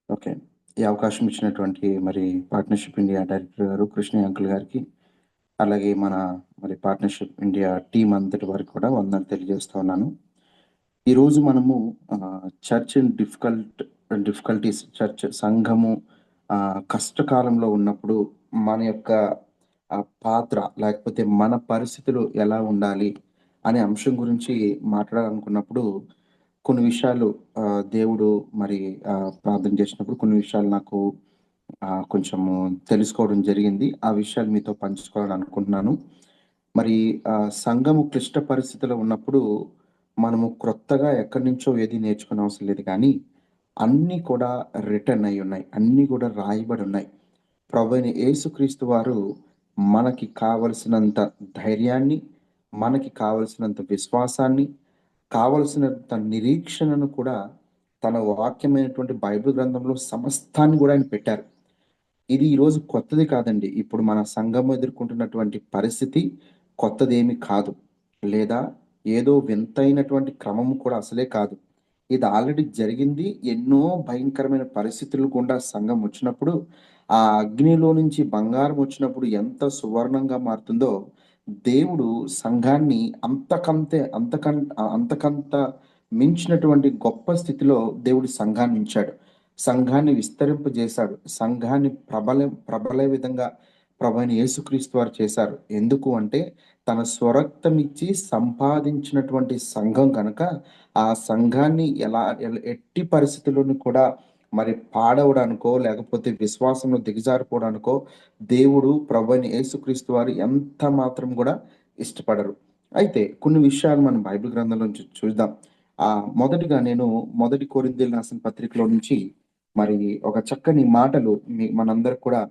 Okay. ఈ అవకాశం ఇచ్చినటువంటి పార్ట్నర్‌షిప్ ఇండియా డైరెక్టర్ గారు కృష్ణయ్య అంకుల్ గారికి, అలాగే మన పార్ట్నర్‌షిప్ ఇండియా టీమ్ అంతటి వారికి కూడా వందనాలు తెలియజేస్తా ఉన్నాను. ఈరోజు మనము చర్చ్ ఇన్ డిఫికల్టీస్ చర్చ్ సంఘము కష్టకాలంలో ఉన్నప్పుడు మన యొక్క పాత్ర లేకపోతే మన పరిస్థితులు ఎలా ఉండాలి అనే అంశం గురించి మాట్లాడాలనుకున్నప్పుడు కొన్ని విషయాలు దేవుడు మరి ప్రార్థన చేసినప్పుడు కొన్ని విషయాలు నాకు కొంచెము తెలుసుకోవడం జరిగింది. ఆ విషయాలు మీతో పంచుకోవాలని అనుకుంటున్నాను. మరి సంఘము క్లిష్ట పరిస్థితిలో ఉన్నప్పుడు మనము క్రొత్తగా ఎక్కడి నుంచో ఏది నేర్చుకునే అవసరం లేదు కానీ, అన్నీ కూడా రిటర్న్ అయ్యున్నాయి. అన్నీ కూడా రాయబడి ఉన్నాయి. ప్రభువైన యేసుక్రీస్తు వారు మనకి కావలసినంత ధైర్యాన్ని, మనకి కావలసినంత విశ్వాసాన్ని, కావలసినంత నిరీక్షణను కూడా తన వాక్యమైనటువంటి బైబిల్ గ్రంథంలో సమస్తాన్ని గూడా ఆయన పెట్టారు. ఇది ఈరోజు కొత్తది కాదండి. ఇప్పుడు మన సంఘం ఎదుర్కొంటున్నటువంటి పరిస్థితి కొత్తదేమి కాదు. లేదా ఏదో వింతైనటువంటి క్రమం కూడా అసలే కాదు. ఇది ఆల్రెడీ జరిగింది. ఎన్నో భయంకరమైన పరిస్థితులు గుండా సంఘం వచ్చినప్పుడు, ఆ అగ్నిలో నుంచి బంగారం వచ్చినప్పుడు ఎంత సువర్ణంగా మారుతుందో, దేవుడు సంఘాన్ని అంతకంత మించినటువంటి గొప్ప స్థితిలో దేవుడు సంఘాన్ని ఉంచాడు. సంఘాన్ని విస్తరింపజేశాడు. సంఘాన్ని ప్రబలే విధంగా ప్రభువైన యేసుక్రీస్తు వారు చేశారు. ఎందుకు అంటే తన స్వరక్తమిచ్చి సంపాదించినటువంటి సంఘం గనక, ఆ సంఘాన్ని ఎట్టి పరిస్థితుల్లోను కూడా పాడవడానికో, లేకపోతే విశ్వాసంలో దిగజారిపోవడానికో దేవుడు ప్రభువైన యేసుక్రీస్తు వారు ఎంత మాత్రం గూడా ఇష్టపడరు. అయితే కొన్ని విషయాలు మనం బైబిల్ గ్రంథంలో నుంచి చూద్దాం. మొదటిగా నేను మొదటి కొరింథీయులకు రాసిన పత్రికలో నుంచి ఒక చక్కని మాటలు మనందరికి కూడా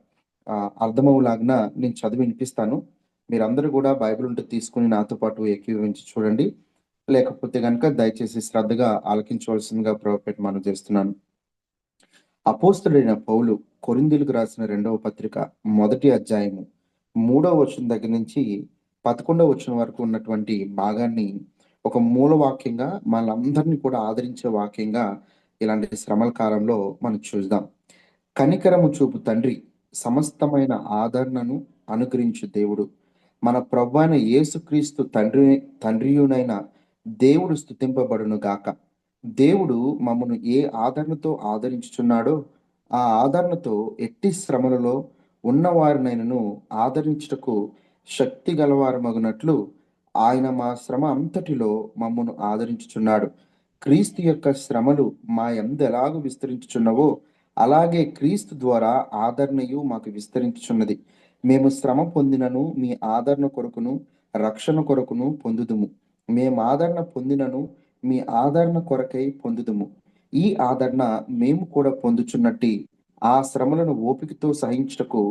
అర్థమవులాగున నేను చదివి వినిపిస్తాను. మీరందరూ కూడా బైబిల్ ఉంటే తీసుకొని నాతో పాటు ఏకీభవించి చూడండి. లేకపోతే గనుక దయచేసి శ్రద్ధగా ఆలకించవలసిందిగా ప్రభుపేట మనవి చేస్తున్నాను. అపోస్తలుడైన పౌలు కొరింథీయులకు రాసిన 2వ పత్రిక మొదటి అధ్యాయము 3వ వచనం దగ్గర నుంచి 11వ వచనం వరకు ఉన్నటువంటి భాగాన్ని ఒక మూల వాక్యంగా మనందరినీ కూడా ఆదరించే వాక్యంగా ఇలాంటి శ్రమల కాలంలో మనం చూద్దాం. కనికరము చూపు తండ్రి, సమస్తమైన ఆదరణను అనుగ్రహించు దేవుడు, మన ప్రభువైన యేసుక్రీస్తు తండ్రియునైన దేవుడు స్తుతింపబడును గాక. దేవుడు మమ్మను ఏ ఆదరణతో ఆదరించుచున్నాడో, ఆ ఆదరణతో ఎట్టి శ్రమలలో ఉన్నవారినైనను ఆదరించుటకు శక్తి గలవారమగునట్లు ఆయన మా శ్రమ అంతటిలో మమ్మను ఆదరించుచున్నాడు. క్రీస్తు యొక్క శ్రమలు మా యందు ఎలాగూ విస్తరించుచున్నవో, అలాగే క్రీస్తు ద్వారా ఆదరణయు మాకు విస్తరించుచున్నది. మేము శ్రమ పొందినను మీ ఆదరణ కొరకును రక్షణ కొరకును పొందుదుము. మేము ఆదరణ పొందినను మీ ఆదరణ కొరకై పొందుదుము. ఈ ఆదరణ మేము కూడా పొందుచున్నట్టి ఆ శ్రమలను ఓపికతో సహించుటకు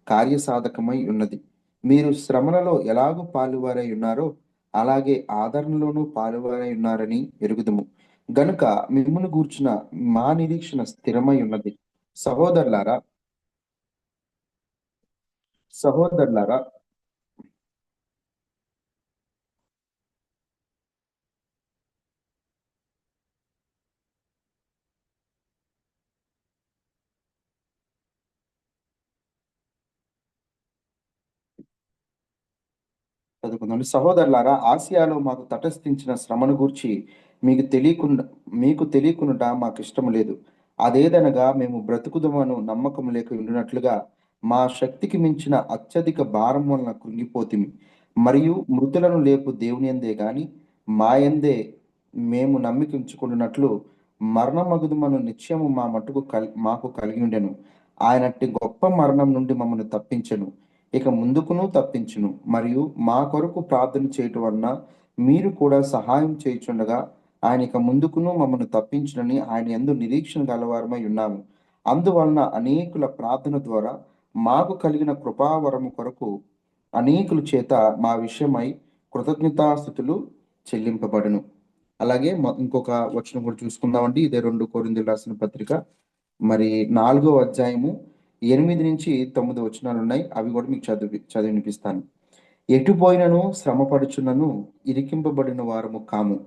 కార్యసాధకమై ఉన్నది. మీరు శ్రమలలో ఎలాగూ పాలువారై ఉన్నారో అలాగే ఆదరణలోనూ పాలువారై ఉన్నారని ఎరుగుదుము. గనుక మిమ్మును గూర్చిన మా నిరీక్షణ స్థిరమై ఉన్నది. సహోదరులారా సహోదరులారా చదువుకుందామండి. సహోదరులారా, ఆసియాలో మాకు తటస్థించిన శ్రమను గూర్చి మీకు తెలియకుండా మీకు తెలియకునుట మాకిష్టము లేదు. అదేదనగా మేము బ్రతుకుదమను నమ్మకం లేక ఉండినట్లుగా మా శక్తికి మించిన అత్యధిక భారం వలన కృంగిపోతిమి. మరియు మృతులను లేపు దేవునియందే గాని మాయందే మేము నమ్మిక ఉంచుకున్నట్లు మరణమగుదుమను నిశ్చయము మా మట్టుకు మాకు కలిగి ఉండెను. ఆయనట్టి గొప్ప మరణం నుండి మమ్మల్ని తప్పించెను. ఇక ముందుకును తప్పించును. మరియు మా కొరకు ప్రార్థన చేయటం వలన మీరు కూడా సహాయం చేయుచుండగా ఆయన ఇక ముందుకును మమ్మల్ని తప్పించునని ఆయన యందు నిరీక్షణ గలవారమై ఉన్నాము. అందువలన అనేకుల ప్రార్థన ద్వారా మాకు కలిగిన కృపావరము కొరకు అనేకుల చేత మా విషయమై కృతజ్ఞతాస్థుతులు చెల్లింపబడును. అలాగే ఇంకొక వచనం కూడా చూసుకుందామండి. ఇదే 2 కొరింథీయులకు రాసిన పత్రిక 4వ అధ్యాయము 8-9 వచనాలున్నాయి. అవి కూడా మీకు చదివి వినిపిస్తాను. ఎటు పోయినను శ్రమపడుచున్నను ఇరికింపబడిన వారము కాము.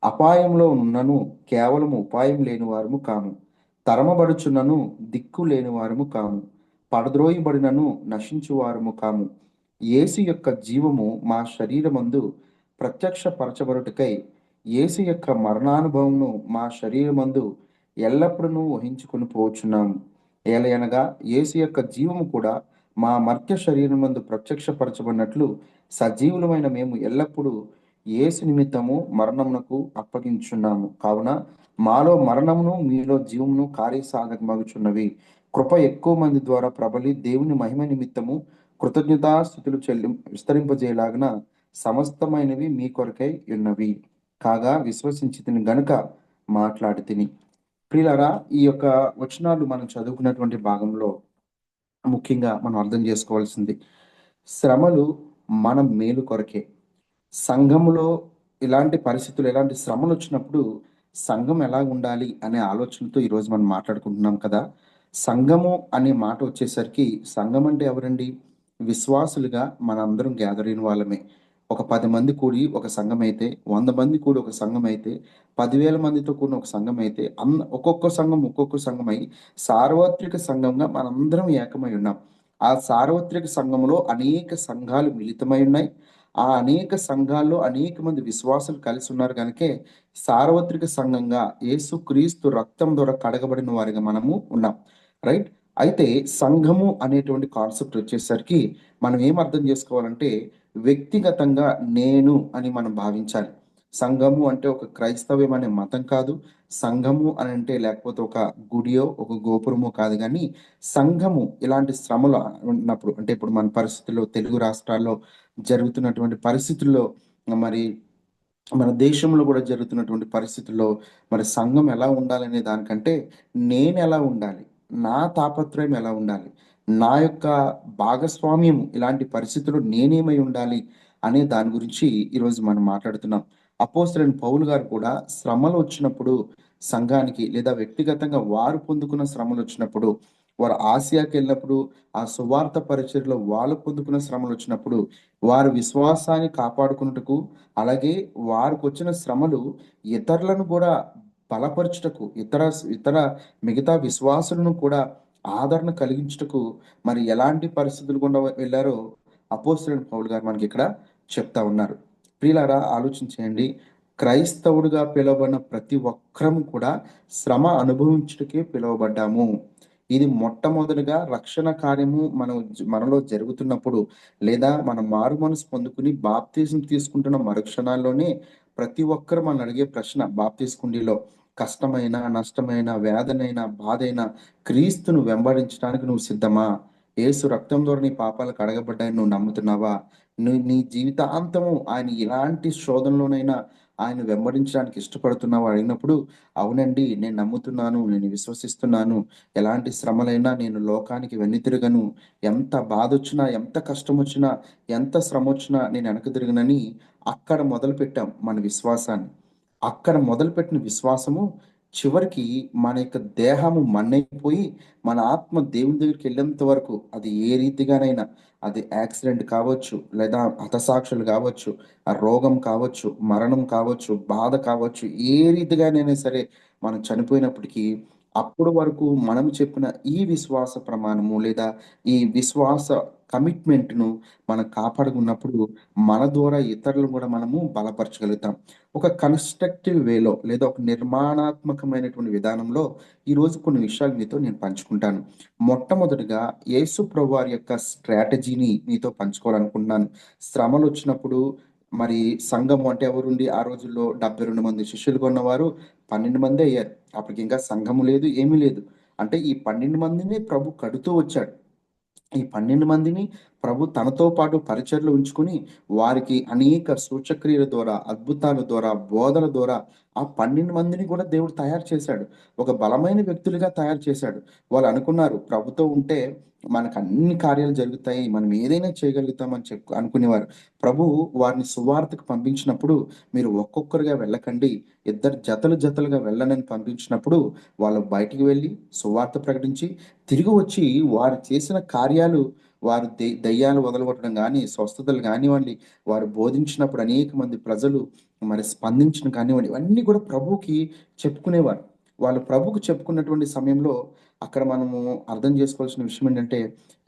అపాయంలో ఉన్నను కేవలం ఉపాయం లేని వారము కాము. తరమబడుచున్నను దిక్కు లేని వారము కాము. పడద్రోయబడినను నశించువారము కాము. యేసు యొక్క జీవము మా శరీరమందు ప్రత్యక్షపరచబడుటకై యేసు యొక్క మరణానుభవమును మా శరీరమందు ఎల్లప్పుడూ వహించుకొని పోవచ్చున్నాము. ఏలయనగా యేసు యొక్క జీవము కూడా మా మర్త్య శరీరమందు ప్రత్యక్షపరచబడినట్లు సజీవులమైన మేము ఎల్లప్పుడూ యేసు నిమిత్తము మరణమునకు అప్పగించున్నాము. కావున మాలో మరణమును మీలో జీవమును కార్యసాధకమగుచున్నవి. కృప ఎక్కువ మంది ద్వారా ప్రబలి దేవుని మహిమ నిమిత్తము కృతజ్ఞతాస్థుతులు విస్తరింపజేయలాగిన సమస్తమైనవి మీ కొరకై ఉన్నవి. కాగా విశ్వసించి గనుక మాట్లాడి తిని. ప్రియులారా, ఈ యొక్క వచనాలు మనం చదువుకున్నటువంటి భాగంలో ముఖ్యంగా మనం అర్థం చేసుకోవాల్సింది, శ్రమలు మన మేలు కొరకే. సంఘములో ఇలాంటి పరిస్థితులు, ఎలాంటి శ్రమలు వచ్చినప్పుడు సంఘం ఎలా ఉండాలి అనే ఆలోచనతో ఈరోజు మనం మాట్లాడుకుంటున్నాం కదా. సంఘము అనే మాట వచ్చేసరికి, సంఘం అంటే ఎవరండి? విశ్వాసులుగా మనందరం గ్యాదర్ అయిన వాళ్ళమే. ఒక 10 మంది కూడి ఒక సంఘం అయితే, 100 మంది కూడి ఒక సంఘం అయితే, 10,000 మందితో కూడిన ఒక సంఘం అయితే, ఒక్కొక్క సంఘం ఒక్కొక్క సంఘమై సార్వత్రిక సంఘంగా మనందరం ఏకమై ఉన్నాం. ఆ సార్వత్రిక సంఘంలో అనేక సంఘాలు మిళితమై ఉన్నాయి. ఆ అనేక సంఘాల్లో అనేక మంది విశ్వాసులు కలిసి ఉన్నారు కనుకే సార్వత్రిక సంఘంగా యేసుక్రీస్తు రక్తం ద్వారా కడగబడిన వారిగా మనము ఉన్నాం. రైట్. అయితే సంఘము అనేటువంటి కాన్సెప్ట్ వచ్చేసరికి మనం ఏం అర్థం చేసుకోవాలంటే, వ్యక్తిగతంగా నేను అని మనం భావించాలి. సంఘము అంటే ఒక క్రైస్తవ్యం అనే మతం కాదు. సంఘము అని అంటే లేకపోతే ఒక గుడియో ఒక గోపురమో కాదు. కానీ సంఘము ఇలాంటి శ్రమలు ఉన్నప్పుడు, అంటే ఇప్పుడు మన పరిస్థితుల్లో తెలుగు రాష్ట్రాల్లో జరుగుతున్నటువంటి పరిస్థితుల్లో, మరి మన దేశంలో కూడా జరుగుతున్నటువంటి పరిస్థితుల్లో, మరి సంఘం ఎలా ఉండాలనే దానికంటే నేను ఎలా ఉండాలి, నా తాపత్రయం ఎలా ఉండాలి, నా యొక్క భాగస్వామ్యం ఇలాంటి పరిస్థితుల్లో నేనేమై ఉండాలి అనే దాని గురించి ఈరోజు మనం మాట్లాడుతున్నాం. అపోస్తలుడైన పౌలు గారు కూడా శ్రమలు వచ్చినప్పుడు సంఘానికి, లేదా వ్యక్తిగతంగా వారు పొందుకున్న శ్రమలు వచ్చినప్పుడు, వారు ఆసియాకి వెళ్ళినప్పుడు ఆ సువార్త పరిచర్యలో వాళ్ళు పొందుకున్న శ్రమలు వచ్చినప్పుడు వారి విశ్వాసాన్ని కాపాడుకున్నట్టుకు, అలాగే వారికి వచ్చిన శ్రమలు ఇతరులను కూడా బలపరచుటకు, ఇతర మిగతా విశ్వాసులను కూడా ఆదరణ కలిగించుటకు మరి ఎలాంటి పరిస్థితులు గుండా వెళ్ళారో అపోస్తలుడైన పౌలు గారు మనకి ఇక్కడ చెప్తా ఉన్నారు. ప్రియులారా, ఆలోచించేయండి. క్రైస్తవుడిగా పిలువబడిన ప్రతి ఒక్కరం కూడా శ్రమ అనుభవించుటకే పిలువబడ్డాము. ఇది మొట్టమొదటిగా రక్షణ కార్యము మనలో జరుగుతున్నప్పుడు, లేదా మనం మారు మనసు పొందుకుని బాప్తిజం తీసుకుంటున్న మరుక్షణాల్లోనే ప్రతి ఒక్కరు మనం అడిగే ప్రశ్న బాప్తిస్మ కుండీలో, కష్టమైన, నష్టమైన, వేదనైన, బాధైన క్రీస్తును వెంబడించడానికి నువ్వు సిద్ధమా? యేసు రక్తం ద్వారా నీ పాపాలు కడగబడ్డాయని నువ్వు నమ్ముతున్నావా? నువ్వు నీ జీవితాంతము ఆయన ఎలాంటి శోధనలోనైనా ఆయన వెంబడించడానికి ఇష్టపడుతున్నావా అడిగినప్పుడు, అవునండి నేను నమ్ముతున్నాను, నేను విశ్వసిస్తున్నాను, ఎలాంటి శ్రమలైనా నేను లోకానికి వెన్నుతిరగను, ఎంత బాధ వచ్చినా, ఎంత కష్టం వచ్చినా, ఎంత శ్రమ వచ్చినా నేను వెనక తిరగనని అక్కడ మొదలుపెట్టాం మన విశ్వాసాన్ని. అక్కడ మొదలుపెట్టిన విశ్వాసము చివరికి మన యొక్క దేహము మన్నైపోయి మన ఆత్మ దేవుని దగ్గరికి వెళ్ళేంత వరకు, అది ఏ రీతిగానైనా, అది యాక్సిడెంట్ కావచ్చు, లేదా హతసాక్షులు కావచ్చు, ఆ రోగం కావచ్చు, మరణం కావచ్చు, బాధ కావచ్చు, ఏ రీతిగానైనా సరే మనం చనిపోయినప్పటికీ అప్పుడు వరకు మనం చెప్పిన ఈ విశ్వాస ప్రమాణము, లేదా ఈ విశ్వాస కమిట్మెంట్‌ను మనం కాపాడుకున్నప్పుడు మన ద్వారా ఇతరులను కూడా మనము బలపరచగలుగుతాం. ఒక కన్‌స్ట్రక్టివ్ వేలో, లేదా ఒక నిర్మాణాత్మకమైనటువంటి విధానంలో ఈరోజు కొన్ని విషయాలు మీతో నేను పంచుకుంటాను. మొట్టమొదటిగా యేసు ప్రభువారి యొక్క స్ట్రాటజీని మీతో పంచుకోవాలనుకుంటున్నాను. శ్రమలొచ్చినప్పుడు మరి సంఘము అంటే ఎవరుండి ఆ రోజుల్లో 72 మంది శిష్యులుగా ఉన్నవారు 12 మందే అయ్యారు. అప్పటికింకా సంఘము లేదు, ఏమీ లేదు. అంటే ఈ 12 మందిని ప్రభు కడుతూ వచ్చాడు. ఈ 12 మందిని ప్రభు తనతో పాటు పరిచర్లో ఉంచుకొని వారికి అనేక సూచక్రియల ద్వారా, అద్భుతాల ద్వారా, బోధల ద్వారా ఆ 12 మందిని కూడా దేవుడు తయారు చేశాడు. ఒక బలమైన వ్యక్తులుగా తయారు చేశాడు. వాళ్ళు అనుకున్నారు ప్రభుతో ఉంటే మనకు అన్ని కార్యాలు జరుగుతాయి, మనం ఏదైనా చేయగలుగుతామని అనుకునేవారు. ప్రభువు వారిని సువార్తకు పంపించినప్పుడు, మీరు ఒక్కొక్కరుగా వెళ్ళకండి, ఇద్దరు జతలుగా వెళ్ళనని పంపించినప్పుడు వాళ్ళు బయటికి వెళ్ళి సువార్త ప్రకటించి తిరిగి వచ్చి వారు చేసిన కార్యాలు వారు దెయ్యాలు వదలగొట్టడం గానీ, స్వస్థతలు గానివ్వండి, వారు బోధించినప్పుడు అనేక మంది ప్రజలు మరి స్పందించడం కానివ్వండి, ఇవన్నీ కూడా ప్రభువుకి చెప్పుకునేవారు. వాళ్ళు ప్రభువుకు చెప్పుకున్నటువంటి సమయంలో అక్కడ మనము అర్థం చేసుకోవాల్సిన విషయం ఏంటంటే,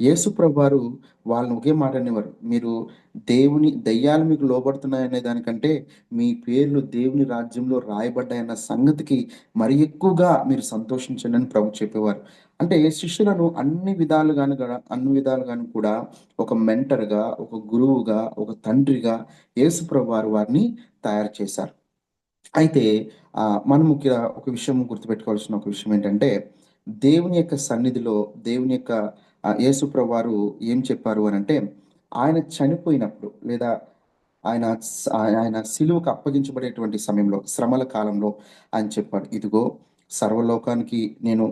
యేసు ప్రభువారు వాళ్ళని ఒకే మాట అనేవారు. మీరు దెయ్యాలు మీకు లోబడుతున్నాయనే దానికంటే, మీ పేర్లు దేవుని రాజ్యంలో రాయబడ్డాయన్న సంగతికి మరి ఎక్కువగా మీరు సంతోషించండి అని ప్రభు చెప్పేవారు. అంటే శిష్యులను అన్ని విధాలుగాను కూడా ఒక మెంటర్‌గా, ఒక గురువుగా, ఒక తండ్రిగా యేసు ప్రభువారు వారిని తయారు చేశారు. అయితే మనము ఒక విషయం గుర్తుపెట్టుకోవాల్సిన ఒక విషయం ఏంటంటే, దేవుని యొక్క సన్నిధిలో దేవుని యొక్క యేసు ప్రభువారు ఏం చెప్పారు అనంటే, ఆయన చనిపోయినప్పుడు లేదా ఆయన సిలువకు అప్పగించబడేటువంటి సమయంలో, శ్రమల కాలంలో ఆయన చెప్పాడు. ఇదిగో సర్వలోకానికి నేను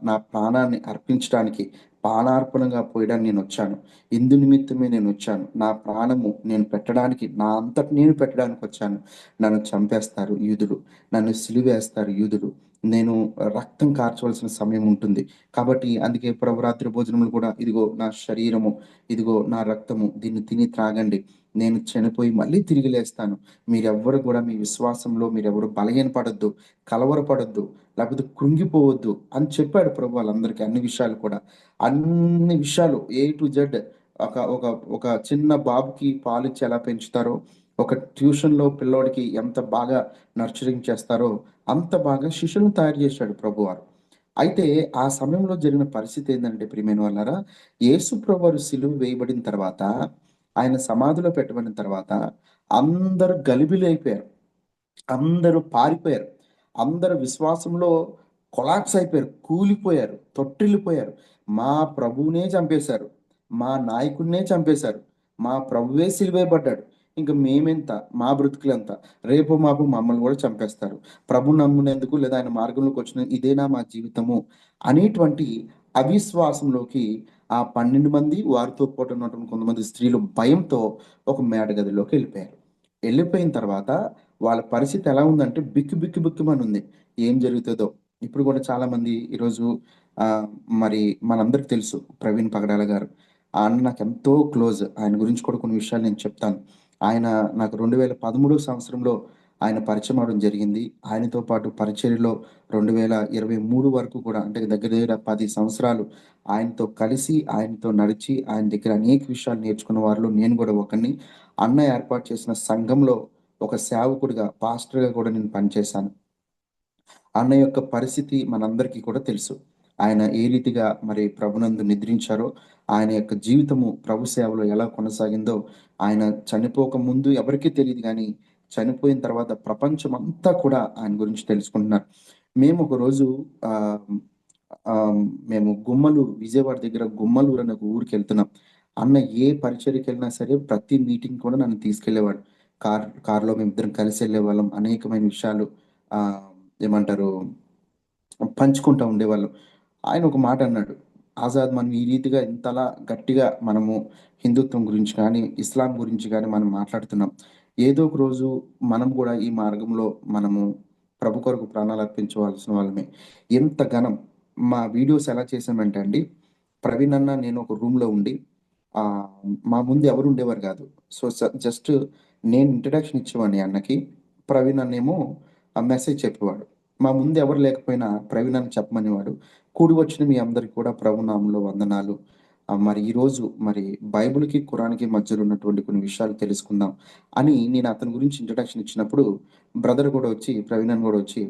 నా ప్రాణాన్ని అర్పించడానికి, ప్రాణార్పణగా పోయడానికి నేనొచ్చాను. ఇందు నిమిత్తమే నేనొచ్చాను. నా ప్రాణము నేను పెట్టడానికి, నా అంతట నేను పెట్టడానికొచ్చాను. నన్ను చంపేస్తారు యూదులు. నన్ను సిలువేస్తారు యూదులు. నేను రక్తం కార్చవలసిన సమయం ఉంటుంది. కాబట్టి అందుకే ప్రభు రాత్రి భోజనములు కూడా ఇదిగో నా శరీరము, ఇదిగో నా రక్తము, దీన్ని తిని త్రాగండి. నేను చనిపోయి మళ్ళీ తిరిగి లేస్తాను. మీరెవ్వరు కూడా మీ విశ్వాసంలో మీరెవరు బలహీనపడొద్దు, కలవరపడొద్దు, లేకపోతే కృంగిపోవద్దు అని చెప్పాడు ప్రభు వాళ్ళందరికీ అన్ని విషయాలు కూడా. అన్ని విషయాలు ఏ టు జెడ్ ఒక ఒక ఒక చిన్న బాబుకి పాలిచ్చి ఎలా పెంచుతారో, ఒక ట్యూషన్‌లో పిల్లోడికి ఎంత బాగా నర్చరింగ్ చేస్తారో, అంత బాగా శిష్యులను తయారు చేశాడు ప్రభువారు. అయితే ఆ సమయంలో జరిగిన పరిస్థితి ఏందంటే ప్రియమైన వాళ్ళారా, యేసు ప్రభువారు సిలువ వేయబడిన తర్వాత, ఆయన సమాధిలో పెట్టబడిన తర్వాత అందరూ గలిబిలైపోయారు. అందరూ పారిపోయారు. అందరూ విశ్వాసంలో కొలాప్స్ అయిపోయారు. కూలిపోయారు. తొట్టిల్లిపోయారు. మా ప్రభువునే చంపేశారు. మా నాయకుడినే చంపేశారు. మా ప్రభువే సిలువేయబడ్డాడు. ఇంక మేమెంత? మా బ్రతుకులెంత? రేపో మాపో మమ్మల్ని గూడా చంపేస్తారు. ప్రభువు నమ్మినందుకు లేదా ఆయన మార్గంలోకి వచ్చిన ఇదేనా మా జీవితము అనేటువంటి అవిశ్వాసంలోకి ఆ 12 మంది వారితో పాటు ఉన్నటువంటి కొంతమంది స్త్రీలు భయంతో ఒక మేడ గదిలోకి వెళ్ళిపోయారు. వెళ్ళిపోయిన తర్వాత వాళ్ళ పరిస్థితి ఎలా ఉందంటే బిక్కు బిక్కుమని ఉంది. ఏం జరుగుతదో? ఇప్పుడు కూడా చాలామంది ఈరోజు ఆహ్, మరి మనందరికి తెలుసు ప్రవీణ్ పగడాల గారు. ఆ అన్న నాకెంతో క్లోజ్. ఆయన గురించి కూడా కొన్ని విషయాలు నేను చెప్తాను. ఆయన నాకు 2013 సంవత్సరంలో ఆయన పరిచయం అవ్వడం జరిగింది. ఆయనతో పాటు పరిచర్యలో 2023 వరకు కూడా అంటే దగ్గర దగ్గర 10 సంవత్సరాలు ఆయనతో కలిసి, ఆయనతో నడిచి, ఆయన దగ్గర అనేక విషయాలు నేర్చుకున్న వారిలో నేను కూడా ఒకడిని. అన్న ఏర్పాటు చేసిన సంఘంలో ఒక సేవకుడిగా, పాస్టర్‌గా కూడా నేను పనిచేశాను. అన్న యొక్క పరిస్థితి మనందరికీ కూడా తెలుసు. ఆయన ఏ రీతిగా మరి ప్రభునందు నిద్రించారో, ఆయన యొక్క జీవితము ప్రభు సేవలో ఎలా కొనసాగిందో, ఆయన చనిపోక ముందు ఎవరికీ తెలీదు గానీ, చనిపోయిన తర్వాత ప్రపంచమంతా కూడా ఆయన గురించి తెలుసుకుంటున్నారు. మేము ఒకరోజు ఆహ్, ఆహ్, మేము విజయవాడ దగ్గర గుమ్మలూరు అనే ఒక ఊరికెళ్తున్నాం. అన్న ఏ పరిచర్యకెళ్ళినా సరే ప్రతి మీటింగ్ కూడా నన్ను తీసుకెళ్ళేవాడు. కార్‌లో మేమిద్దరం కలిసెళ్ళేవాళ్ళం. అనేకమైన విషయాలు ఆహ్, ఏమంటారు పంచుకుంటా ఉండేవాళ్ళం. ఆయన ఒక మాట అన్నాడు. ఆజాద్ మనం ఈ రీతిగా ఇంతలా గట్టిగా మనము హిందుత్వం గురించి కానీ, ఇస్లాం గురించి గాని మనం మాట్లాడుతున్నాం. ఏదో ఒక రోజు మనం గూడా ఈ మార్గంలో మనము ప్రభు కొరకు ప్రాణాలర్పించవలసిన వాళ్ళమే. ఎంత ఘనం మా వీడియోస్ ఎలా చేశామంటే అండి, ప్రవీణ్ అన్న నేను ఒక రూమ్‌లో ఉండి మా ముందు ఎవరు ఉండేవారు గాదు. సో, జస్ట్ నేను ఇంట్రడక్షన్ ఇచ్చేవాడిని అన్నకి. ప్రవీణ్ అన్నేమో మెసేజ్ చెప్పేవాడు. మా ముందు ఎవరు లేకపోయినా ప్రవీణ్ అన్న చెప్పమనేవాడు. కూడి వచ్చిన మీ అందరికి కూడా ప్రభు నామంలో వందనాలు. మరి ఈరోజు మరి బైబిల్‌కి, ఖురాన్‌కి మధ్యలో ఉన్నటువంటి కొన్ని విషయాలు తెలుసుకుందాం అని నేను అతని గురించి ఇంట్రడక్షన్ ఇచ్చినప్పుడు బ్రదర్ గూడా వచ్చి ప్రవీణ్ అన్న గూడా వచ్చి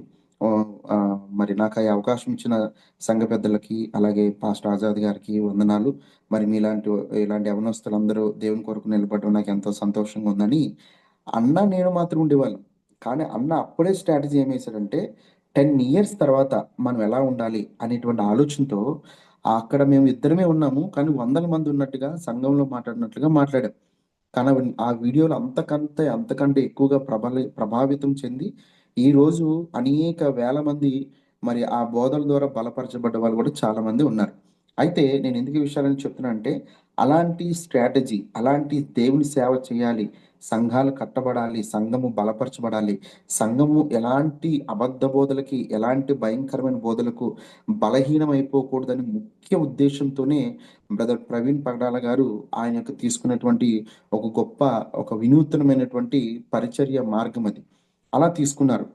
మరి నాకు ఈ అవకాశం ఇచ్చిన సంఘ పెద్దలకి, అలాగే పాస్టర్ ఆజాద్ గారికి వందనాలు. మరి ఇలాంటి యవనస్తులందరూ దేవుని కొరకు నిలబడడం నాకెంతో సంతోషంగా ఉందని అన్న, నేను మాత్రం ఉండేవాళ్ళం. కానీ అన్న అప్పుడే స్ట్రాటజీ ఏమేసాడంటే 10 ఇయర్స్ తర్వాత మనం ఎలా ఉండాలి అనేటువంటి ఆలోచనతో అక్కడ మేము ఇద్దరమే ఉన్నాము. కానీ వందల మంది ఉన్నట్టుగా సంఘంలో మాట్లాడినట్లుగా మాట్లాడాం. కానీ ఆ వీడియోలు అంతకంటే ఎక్కువగా ప్రభావితం చెంది ఈరోజు అనేక వేల మంది మరి ఆ బోధల ద్వారా బలపరచబడ్డ వాళ్ళు కూడా చాలామంది ఉన్నారు. అయితే నేను ఎందుకు ఈ విషయాలను చెప్తున్నానంటే అలాంటి స్ట్రాటజీ, అలాంటి దేవుని సేవ చేయాలి, సంఘాలు కట్టబడాలి, సంఘము బలపరచబడాలి, సంఘము ఎలాంటి అబద్ధ బోధలకి, ఎలాంటి భయంకరమైన బోధలకు బలహీనమైపోకూడదని ముఖ్య ఉద్దేశంతోనే బ్రదర్ ప్రవీణ్ పగడాల గారు ఆయన యొక్క తీసుకున్నటువంటి ఒక గొప్ప, ఒక వినూత్నమైనటువంటి పరిచర్య మార్గం అది. అలా తీసుకున్నారు.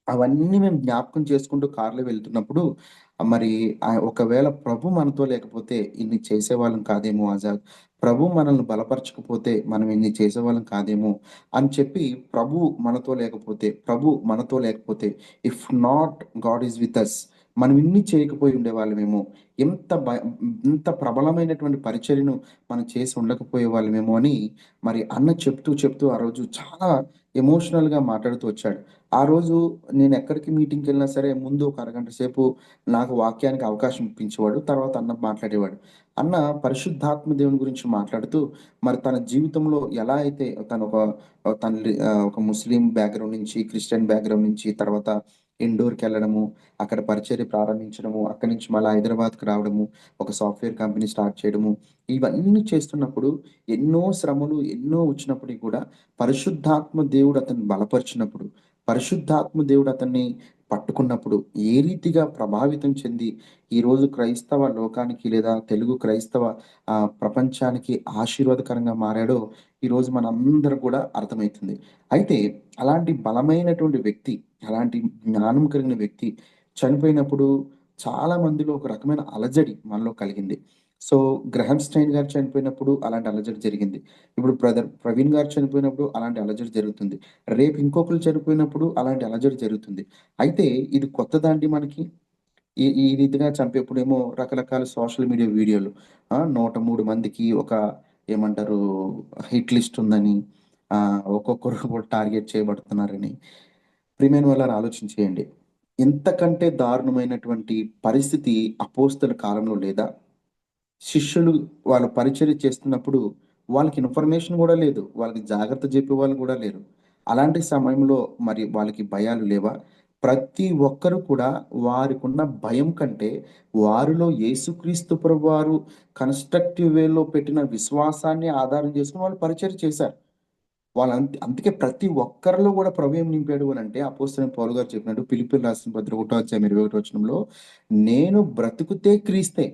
అవన్నీ మేము జ్ఞాపకం చేసుకుంటూ కార్‌లో వెళ్తున్నప్పుడు మరి ఒకవేళ ప్రభు మనతో లేకపోతే ఇన్ని చేసేవాళ్ళం కాదేమో ఆజాద్. ప్రభు మనల్ని బలపరచకపోతే మనం ఇన్ని చేసేవాళ్ళం కాదేమో అని చెప్పి, ప్రభు మనతో లేకపోతే if not God is with us, మనం ఇన్ని చేయకపోయి ఉండేవాళ్ళమేమో. ఎంత బ ఇంత ప్రబలమైనటువంటి పరిచర్యను మనం చేసి ఉండకపోయేవాళ్ళమేమో అని మరి అన్న చెప్తూ ఆ రోజు చాలా ఎమోషనల్‌గా మాట్లాడుతూ వచ్చాడు. ఆ రోజు నేనెక్కడికి మీటింగ్‌కెళ్ళినా సరే, ముందు ఒక అరగంట సేపు నాకు వాక్యానికి అవకాశం ఇప్పించేవాడు. తర్వాత అన్న మాట్లాడేవాడు. అన్న పరిశుద్ధాత్మ దేవుని గురించి మాట్లాడుతూ, మరి తన జీవితంలో ఎలా అయితే ఒక ముస్లిం బ్యాక్‌గ్రౌండ్ నుంచి, క్రిస్టియన్ బ్యాక్‌గ్రౌండ్ నుంచి, తర్వాత ఇండోర్‌కెళ్ళడము, అక్కడ పరిచర్య ప్రారంభించడము, అక్కడి నుంచి మళ్ళా హైదరాబాద్‌కి రావడము, ఒక సాఫ్ట్‌వేర్ కంపెనీ స్టార్ట్ చేయడము, ఇవన్నీ చేస్తున్నప్పుడు ఎన్నో శ్రమలు, ఎన్నో వచ్చినప్పటికి కూడా పరిశుద్ధాత్మ దేవుడు అతన్ని బలపరిచినప్పుడు, పరిశుద్ధాత్మ దేవుడు అతన్ని పట్టుకున్నప్పుడు, ఏ రీతిగా ప్రభావితం చెంది ఈరోజు క్రైస్తవ లోకానికి లేదా తెలుగు క్రైస్తవ ప్రపంచానికి ఆశీర్వాదకరంగా మారాడో ఈరోజు మనందరూ కూడా అర్థమైతుంది. అయితే అలాంటి బలమైనటువంటి వ్యక్తి, అలాంటి జ్ఞానం కలిగిన వ్యక్తి చనిపోయినప్పుడు చాలా మందిలో ఒక రకమైన అలజడి మనలో కలిగింది. సో, గ్రహాం స్టెయిన్ గారు చనిపోయినప్పుడు అలాంటి అలజడి జరిగింది. ఇప్పుడు బ్రదర్ ప్రవీణ్ గారు చనిపోయినప్పుడు అలాంటి అలజడి జరుగుతుంది. రేపు ఇంకొకళ్ళు చనిపోయినప్పుడు అలాంటి అలజడి జరుగుతుంది. అయితే ఇది కొత్తదా మనకి? ఈ ఈ రీతిగా చంపేప్పుడేమో రకరకాల సోషల్ మీడియా వీడియోలు. 103 మందికి ఒక ఏమంటారు హిట్ లిస్ట్ ఉందని, ఒక్కొక్కరు కూడా టార్గెట్ చేయబడుతున్నారని. ప్రియమైన వాళ్ళారా ఆలోచన చేయండి. ఇంతకంటే దారుణమైనటువంటి పరిస్థితి అపోస్తల కాలంలో లేదా? శిష్యులు వాళ్ళు పరిచర్య చేస్తున్నప్పుడు వాళ్ళకి ఇన్ఫర్మేషన్ గూడా లేదు. వాళ్ళకి జాగ్రత్త జెప్పేవాళ్ళు గూడా లేరు. అలాంటి సమయంలో మరి వాళ్ళకి భయాలు లేవా? ప్రతి ఒక్కరు కూడా వారికున్న భయం కంటే వారిలో యేసుక్రీస్తు ప్రభువారు కన్‌స్ట్రక్టివ్ వేలో పెట్టిన విశ్వాసాన్ని ఆధారం చేసుకొని వాళ్ళు పరిచర్య చేశారు. అందుకే ప్రతి ఒక్కరిలో గూడా ప్రభు ఏం నింపాడు అనంటే అపోస్తలుడైన పౌలు గారు చెప్పినట్టు ఫిలిప్పీయులకు రాసిన పత్రిక 1 అధ్యాయం 21 వచనంలో, నేను బ్రతుకుతే క్రీస్తే,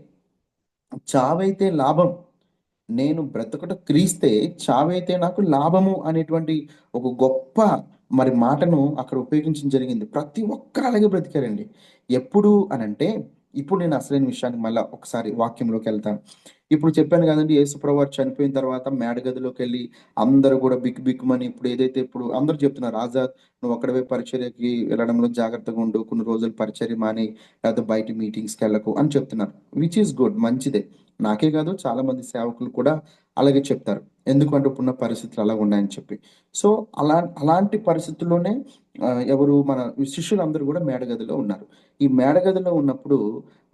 చావైతే లాభం. నేను బ్రతుకుట క్రీస్తే, చావైతే నాకు లాభము అనేటువంటి ఒక గొప్ప మరి మాటను అక్కడ ఉపయోగించడం జరిగింది. ప్రతి ఒక్కరు అలాగే బ్రతికారండి. ఎప్పుడు అనంటే, ఇప్పుడు నేను అసలైన విషయానికి మళ్ళా ఒకసారి వాక్యంలోకెళ్తాను. ఇప్పుడు చెప్పాను గదండీ! యేసుప్రభు వారు చనిపోయిన తర్వాత మేడగదిలోకెళ్ళి అందరూ గూడా బిక్కుమని ఇప్పుడు అందరూ చెప్తున్నారు, "ఆజాద్ నువ్వొక్కడివే పరిచర్యకి వెళ్ళడంలో జాగ్రత్తగా ఉండు. కొన్ని రోజులు పరిచర్య మానేయి. లేకపోతే బయట మీటింగ్స్‌కెళ్ళకు" అని చెప్తున్నారు. విచ్ ఈస్ గుడ్, మంచిదే. నాకే కాదు చాలా మంది సేవకులు కూడా అలాగే చెప్తారు. ఎందుకంటే ఇప్పుడున్న పరిస్థితులు అలాగున్నాయని చెప్పి. సో, అలాంటి పరిస్థితుల్లోనే ఎవరు మన శిష్యులందరూ గూడా మేడగదిలో ఉన్నారు. ఈ మేడగదిలో ఉన్నప్పుడు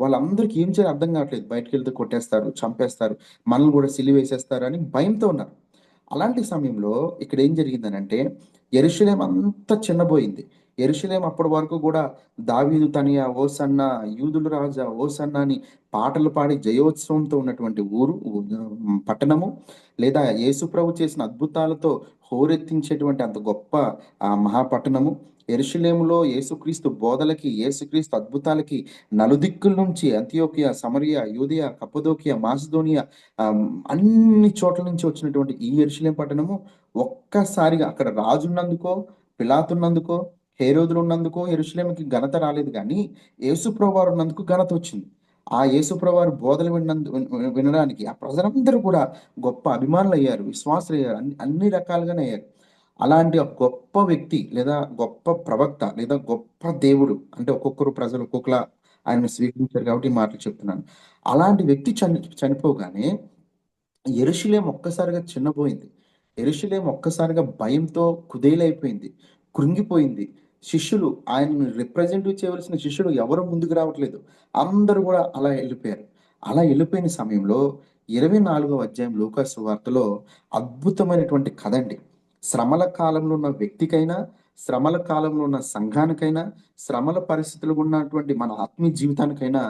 వాళ్ళందరికి ఏం చేయాలో అర్థం కావట్లేదు. బయటికెళ్తే కొట్టేస్తారు, చంపేస్తారు, మనల్ని గూడా సిలువేసేస్తారని భయంతో ఉన్నారు. అలాంటి సమయంలో ఇక్కడేం జరిగిందనంటే, యెరూషలేం అంతా చిన్నబోయింది. యెరూషలేం అప్పటి వరకు గూడా దావీదు తనయ ఓసన్నా, యూదుల రాజా ఓసన్నా అని పాటలు పాడి జయోత్సవంతో ఉన్నటువంటి పట్టణము, లేదా యేసుప్రభు చేసిన అద్భుతాలతో హోరెత్తించేటువంటి అంత గొప్ప మహాపట్టణము. యెరూషలేములో యేసుక్రీస్తు బోధలకి, యేసుక్రీస్తు అద్భుతాలకి నలుదిక్కుల నుంచి అంతియోకియ, సమరయ, యూదయ, కప్పదోకియ, మాసిదోనియా ఆహ్, అన్ని చోట్ల నుంచి వచ్చినటువంటి ఈ యెరూషలేం పట్టణము ఒక్కసారిగా అక్కడ రాజున్నందుకో, పిలాతున్నందుకో, హేరోదులున్నందుకో యెరూషలేముకి ఘనత రాలేదు గానీ, యేసుప్రభువారు ఉన్నందుకు ఘనతొచ్చింది. ఆ యేసుప్రభువారి బోధలు వినడానికి ఆ ప్రజలందరూ కూడా గొప్ప అభిమానులయ్యారు, విశ్వాసులయ్యారు. అన్ని రకాలుగానే అయ్యారు. అలాంటి ఒక గొప్ప వ్యక్తి లేదా గొప్ప ప్రవక్త లేదా గొప్ప దేవుడు అంటే ఒక్కొక్కరు ప్రజలు ఒక్కొక్కలా ఆయన్ని స్వీకరించారు కాబట్టి ఈ మాటలు చెప్తున్నాను. అలాంటి వ్యక్తి చనిపోగానే యెరూషలేం ఒక్కసారిగా చిన్నబోయింది. యెరూషలేం ఒక్కసారిగా భయంతో కుదేలైపోయింది. కృంగిపోయింది. శిష్యులు ఆయనను రిప్రజెంట్ చేయవలసిన శిష్యులు ఎవరు ముందుకు రావట్లేదు. అందరూ గూడా అలా ఎళ్ళిపోయారు. అలా ఎళ్ళిపోయిన సమయంలో 24వ అధ్యాయం లూకా సువార్తలో అద్భుతమైనటువంటి కథండి. శ్రమల కాలంలో ఉన్న వ్యక్తికైనా, శ్రమల కాలంలో ఉన్న సంఘానికైనా, శ్రమల పరిస్థితులు ఉన్నటువంటి మన ఆత్మీయ జీవితానికైనా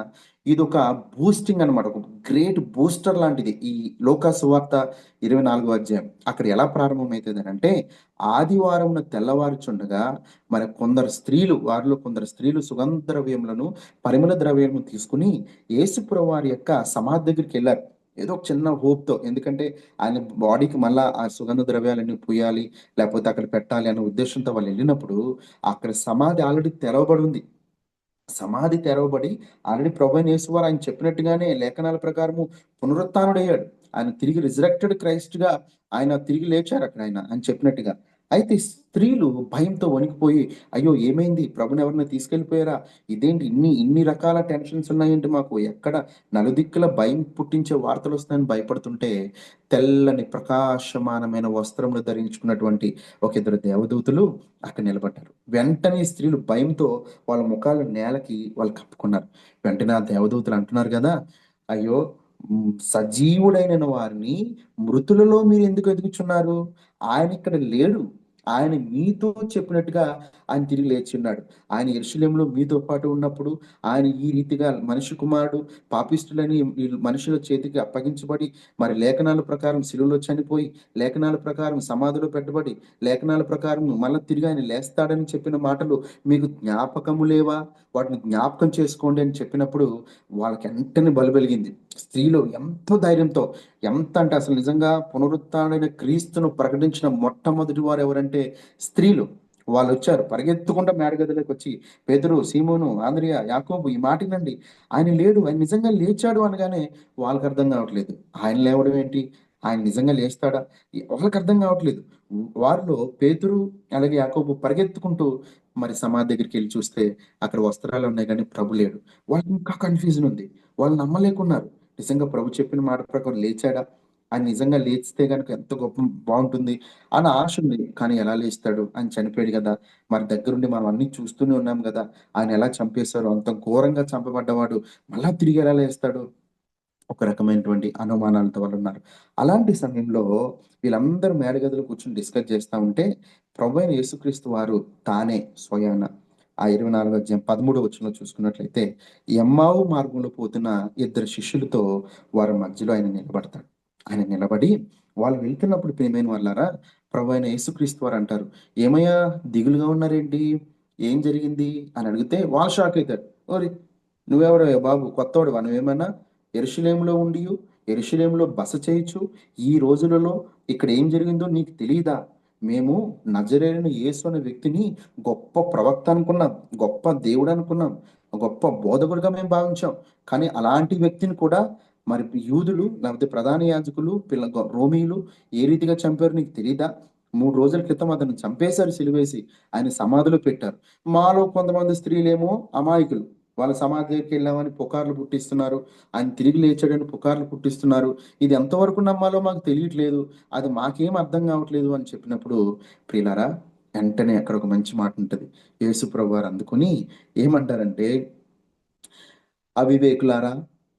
ఇదొక బూస్టింగ్ అనమాట. ఒక గ్రేట్ బూస్టర్ లాంటిది. ఈ లోకా సువార్త 24వ అధ్యాయం. అక్కడ ఎలా ప్రారంభమైతదనంటే, ఆదివారమున తెల్లవారుచుండగా మరి వారిలో కొందరు స్త్రీలు సుగంధ ద్రవ్యములను, పరిమళ ద్రవ్యము తీసుకొని యేసుప్రభువారి యొక్క సమాధి దగ్గరికెళ్లారు. ఏదో ఒక చిన్న హోప్‌తో. ఎందుకంటే ఆయన బాడీకి మళ్ళా ఆ సుగంధ ద్రవ్యాలన్నీ పూయాలి, లేకపోతే అక్కడ పెట్టాలి అనే ఉద్దేశంతో వాళ్ళెళ్ళినప్పుడు, అక్కడ సమాధి ఆల్రెడీ తెరవబడి ఉంది. సమాధి తెరవబడి ఆల్రెడీ ప్రభువైన యేసువారు ఆయన చెప్పినట్టుగానే లేఖనాల ప్రకారము పునరుత్థానుడయ్యాడు. ఆయన తిరిగి రిజరెక్టెడ్ క్రైస్ట్‌గా ఆయన తిరిగి లేచారు అక్కడ ఆయన చెప్పినట్టుగా. అయితే స్త్రీలు భయంతో వణికిపోయి, అయ్యో! ఏమైంది? ప్రభుని ఎవరైనా తీసుకెళ్ళిపోయారా? ఇదేంటి ఇన్ని రకాల టెన్షన్స్ ఉన్నాయేంటి మాకు? ఎక్కడ నలుదిక్కుల భయం పుట్టించే వార్తలొస్తాయని భయపడుతుంటే, తెల్లని ప్రకాశమానమైన వస్త్రములు ధరించుకున్నటువంటి ఒక ఇద్దరు దేవదూతలు అక్కడ నిలబడ్డారు. వెంటనే స్త్రీలు భయంతో వాళ్ళ ముఖాలు నేలకి వాళ్ళు కప్పుకున్నారు. వెంటనే ఆ దేవదూతలు అంటున్నారు గదా! అయ్యో! సజీవుడైన వారిని మృతులలో మీరెందుకు వెతుకుచున్నారు? ఆయనిక్కడ లేడు. ఆయన మీతో చెప్పినట్టుగా ఆయన తిరిగి లేచున్నాడు. ఆయన యెరూషలేములో మీతో పాటు ఉన్నప్పుడు ఆయన ఈ రీతిగా మనిషి కుమారుడు పాపిష్టులని ఈ మనుషుల చేతికి అప్పగించబడి, మరి లేఖనాల ప్రకారం శిలువలో చనిపోయి, లేఖనాల ప్రకారం సమాధిలో పెట్టబడి, లేఖనాల ప్రకారం మళ్ళా తిరిగి ఆయన లేస్తాడని చెప్పిన మాటలు మీకు జ్ఞాపకము లేవా? వాటిని జ్ఞాపకం చేసుకోండి అని చెప్పినప్పుడు వాళ్ళకి వెంటనే బలి వెలిగింది. స్త్రీలు ఎంతో ధైర్యంతో, ఎంత అంటే అసలు నిజంగా పునరుత్థానుడైన క్రీస్తును ప్రకటించిన మొట్టమొదటి వారు ఎవరంటే స్త్రీలు. వాళ్ళొచ్చారు పరిగెత్తుకుంటా మేడగదిలోకి వచ్చి, పేతురు, సీమోను, ఆంద్రియా, యాకోబు ఈ మాటినండి. ఆయన లేడు, ఆయన నిజంగా లేచాడు అనగానే వాళ్ళకి అర్థం కావట్లేదు. ఆయన లేవడం ఏంటి? ఆయన నిజంగా లేస్తాడా? వాళ్ళకి అర్థం కావట్లేదు. వారిలో పేతురు అలాగే యాకోబు పరిగెత్తుకుంటూ మరి సమాధి దగ్గరికి వెళ్ళి చూస్తే అక్కడ వస్త్రాలు ఉన్నాయి కానీ ప్రభు లేడు. వాళ్ళకి ఇంకా కన్ఫ్యూజన్ ఉంది. వాళ్ళు నమ్మలేకున్నారు. నిజంగా ప్రభు చెప్పిన మాట ప్రకారం లేచాడా? ఆయన నిజంగా లేచితే గనుక ఎంత బావుంటుంది అని ఆశ ఉంది. కానీ ఎలా లేస్తాడు? ఆయన చనిపోయాడు గదా! మరి దగ్గరుండి మనం అన్నీ చూస్తూనే ఉన్నాం గదా! ఆయన ఎలా చంపేశారో, అంత ఘోరంగా చంపబడ్డవాడు మళ్ళా తిరిగి ఎలా లేస్తాడు? ఒక రకమైనటువంటి అనుమానాలతో వాళ్ళున్నారు. అలాంటి సమయంలో వీళ్ళందరూ మేడగదిలో కూర్చొని డిస్కస్ చేస్తా ఉంటే, ప్రభువైన యేసుక్రీస్తు వారు తానే స్వయాన ఆ 24వ అధ్యాయం 13వ వచనంలో చూసుకున్నట్లయితే, ఎమ్మావు మార్గంలో పోతున్న ఇద్దరు శిష్యులతో వారి మధ్యలో ఆయన నిలబడతాడు. ఆయన నిలబడి వాళ్ళు వెళ్తున్నప్పుడు ప్రియమైన వాళ్ళారా, ప్రభువైన యేసుక్రీస్తు వారు అంటారు, "ఏమయ్యా దిగులుగా ఉన్నారేంటి? ఏం జరిగింది?" అని అడిగితే వాళ్ళు షాక్ అయితారు. "ఓరి! నువ్వెవడవే బాబు కొత్తోడివా నువ్వేమన్నా? యెరూషలేములో ఉండియు, యెరూషలేములో బస చేయుచు, ఈ రోజులలో ఇక్కడ ఏం జరిగిందో నీకు తెలీదా? మేము నజరేయుడైన యేసు అనే వ్యక్తిని గొప్ప ప్రవక్త అనుకున్నాం. గొప్ప దేవుడు అనుకున్నాం. గొప్ప బోధకుడిగా మేము భావించాం. కానీ అలాంటి వ్యక్తిని కూడా మరి యూదులు లేకపోతే ప్రధాన యాజకులు, రోమీయులు ఏ రీతిగా చంపారో నీకు తెలీదా? 3 రోజుల క్రితం అతన్ని చంపేశారు సిలువేసి. ఆయన సమాధిలో పెట్టారు. మాలో కొంతమంది స్త్రీలేమో అమాయకులు. వాళ్ళ సమాధి దగ్గరికెళ్ళామని పుకార్లు పుట్టిస్తున్నారు. ఆయన తిరిగి లేచాడని పుకార్లు పుట్టిస్తున్నారు. ఇది ఎంతవరకు నమ్మాలో మాకు తెలియట్లేదు. అది మాకేం అర్థం కావట్లేదు అని చెప్పినప్పుడు ప్రియులారా, వెంటనే అక్కడ ఒక మంచి మాట ఉంటది. యేసు ప్రభువారు అందుకుని ఏమంటారంటే, అవివేకులారా,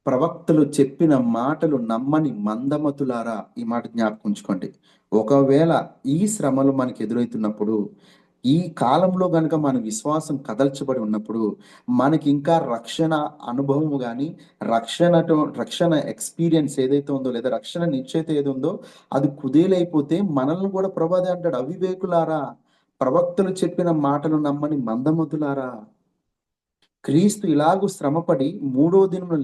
ప్రవక్తలు చెప్పిన మాటలు నమ్మని మందమతులారా, ఈ మాట జ్ఞాపకం ఉంచుకోండి. ఒకవేళ ఈ శ్రమలు మనకు ఎదురవుతున్నప్పుడు, ఈ కాలంలో గనుక మన విశ్వాసం కదల్చబడి ఉన్నప్పుడు, మనకి ఇంకా రక్షణ అనుభవము గాని, రక్షణ ఎక్స్‌పీరియన్స్ ఏదైతే ఉందో, లేదా రక్షణ నిశ్చయిత ఏది ఉందో, అది కుదేలైపోతే మనల్ని కూడా ప్రభు అదే అంటాడు, అవివేకులారా, ప్రవక్తలు చెప్పిన మాటలు నమ్మని మందమతులారా. క్రీస్తు ఇలాగు శ్రమపడి మూడో దినమున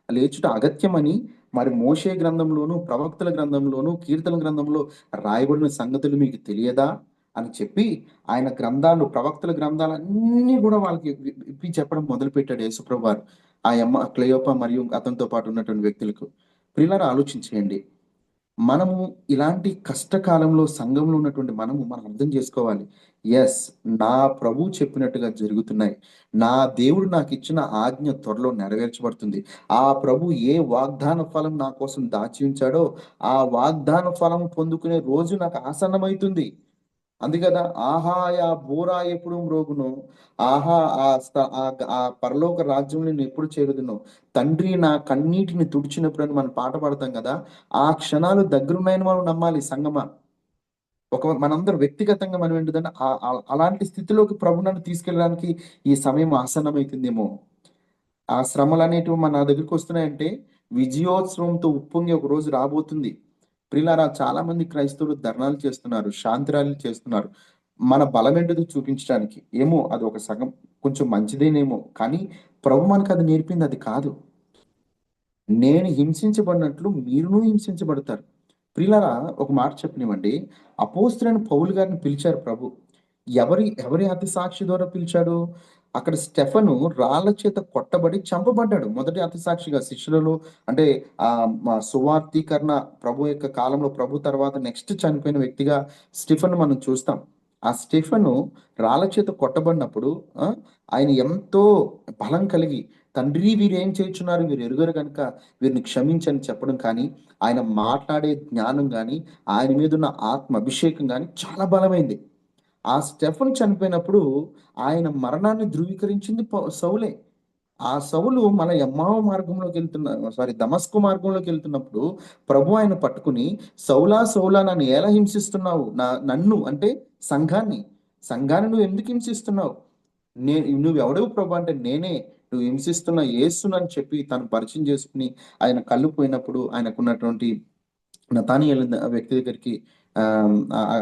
లేచుట అగత్యమని మరి మోషే గ్రంథంలోను, ప్రవక్తల గ్రంథంలోను, కీర్తన గ్రంథంలో రాయబడిన సంగతులు మీకు తెలియదా? అని చెప్పి ఆయన ప్రవక్తల గ్రంథాలన్నీ కూడా వాళ్ళకి విప్పి చెప్పడం మొదలుపెట్టాడు యేసుప్రభువారు. ఆ యమ్మ క్లెయోపా మరియు అతనితో పాటు ఉన్నటువంటి వ్యక్తులకు. ప్రియులారా ఆలోచించేయండి. మనము ఇలాంటి కష్టకాలంలో సంఘంలో ఉన్నటువంటి మనం అర్థం చేసుకోవాలి. యెస్, నా ప్రభువు చెప్పినట్టుగా జరుగుతున్నాయి. నా దేవుడు నాకిచ్చిన ఆజ్ఞ త్వరలో నెరవేర్చబడుతుంది. ఆ ప్రభు ఏ వాగ్దాన ఫలం నా కోసం దాచి ఉంచాడో, ఆ వాగ్దాన ఫలం పొందుకునే రోజు నాకు ఆసన్నమైతుంది. అంతే కదా! ఆహా! ఆ బూర ఎప్పుడు మ్రోగునో, ఆహా! ఆ పరలోక రాజ్యంలో నేనెప్పుడు చేరుదునో, తండ్రి నా కన్నీటిని తుడిచినప్పుడని మనం పాట పాడతాం కదా! ఆ క్షణాలు దగ్గరున్నాయని మనం నమ్మాలి సంగమా. మనందరూ వ్యక్తిగతంగా మనం ఏంటిదంటే అలాంటి స్థితిలోకి ప్రభు నన్ను తీసుకెళ్ళడానికి ఈ సమయం ఆసన్నమైతుందేమో. ఆ శ్రమలు అనేటివి మన దగ్గరికి వస్తున్నాయంటే విజయోత్సవంతో ఉప్పొంగి ఒక రోజు రాబోతుంది. ప్రియులారా, చాలా మంది క్రైస్తవులు ధర్నాలు చేస్తున్నారు, శాంతి ర్యాలీలు చేస్తున్నారు. మన బలం ఏంటిదో చూపించడానికి. ఏమో అది ఒక సగం కొంచెం మంచిదేనేమో, కానీ ప్రభు మనకు అది నేర్పింది అది కాదు. నేను హింసించబడినట్లు మీరును హింసించబడతారు. ప్రియులారా, ఒక మాట చెప్పనివ్వండి. అపోస్తలుడైన పౌలు గారిని పిలిచారు ప్రభు. ఎవరి ఎవరి అతి సాక్షి ద్వారా పిలిచాడు? అక్కడ స్టెఫను రాళ్ళ చేత కొట్టబడి చంపబడ్డాడు. మొదటి అతి సాక్షిగా శిష్యులలో, అంటే సువార్తీకరణ ప్రభు యొక్క కాలంలో, ప్రభు తర్వాత నెక్స్ట్ చనిపోయిన వ్యక్తిగా స్టెఫన్ మనం చూస్తాం. ఆ స్టెఫను రాళ్ళ చేత కొట్టబడినప్పుడు ఆ, ఆయన ఎంతో బలం కలిగి, తండ్రి వీరు ఏం చేయుచున్నారు, వీరు ఎరుగరు కనుక వీరిని క్షమించని చెప్పడం కానీ, ఆయన మాట్లాడే జ్ఞానం కానీ, ఆయన మీద ఉన్న ఆత్మ అభిషేకం కానీ చాలా బలమైంది. ఆ స్టెఫన్ చనిపోయినప్పుడు ఆయన మరణాన్ని ధృవీకరించింది సౌలే. ఆ సౌలు మన ఎమ్మావ మార్గంలోకి దమస్కు మార్గంలోకి వెళ్తున్నప్పుడు ప్రభు ఆయన పట్టుకుని, సౌలా సౌలా నన్ను ఎలా హింసిస్తున్నావు, నన్ను అంటే సంఘాన్ని సంఘాన్ని నువ్వు ఎందుకు హింసిస్తున్నావు, నువ్వు ఎవడవు ప్రభు అంటే నేనే, నువ్వు హింసిస్తున్న యేసును అని చెప్పి తను పరిచయం చేసుకుని, ఆయన కళ్ళు పోయినప్పుడు ఆయనకున్నటువంటి నతానీయేలు వ్యక్తి దగ్గరికి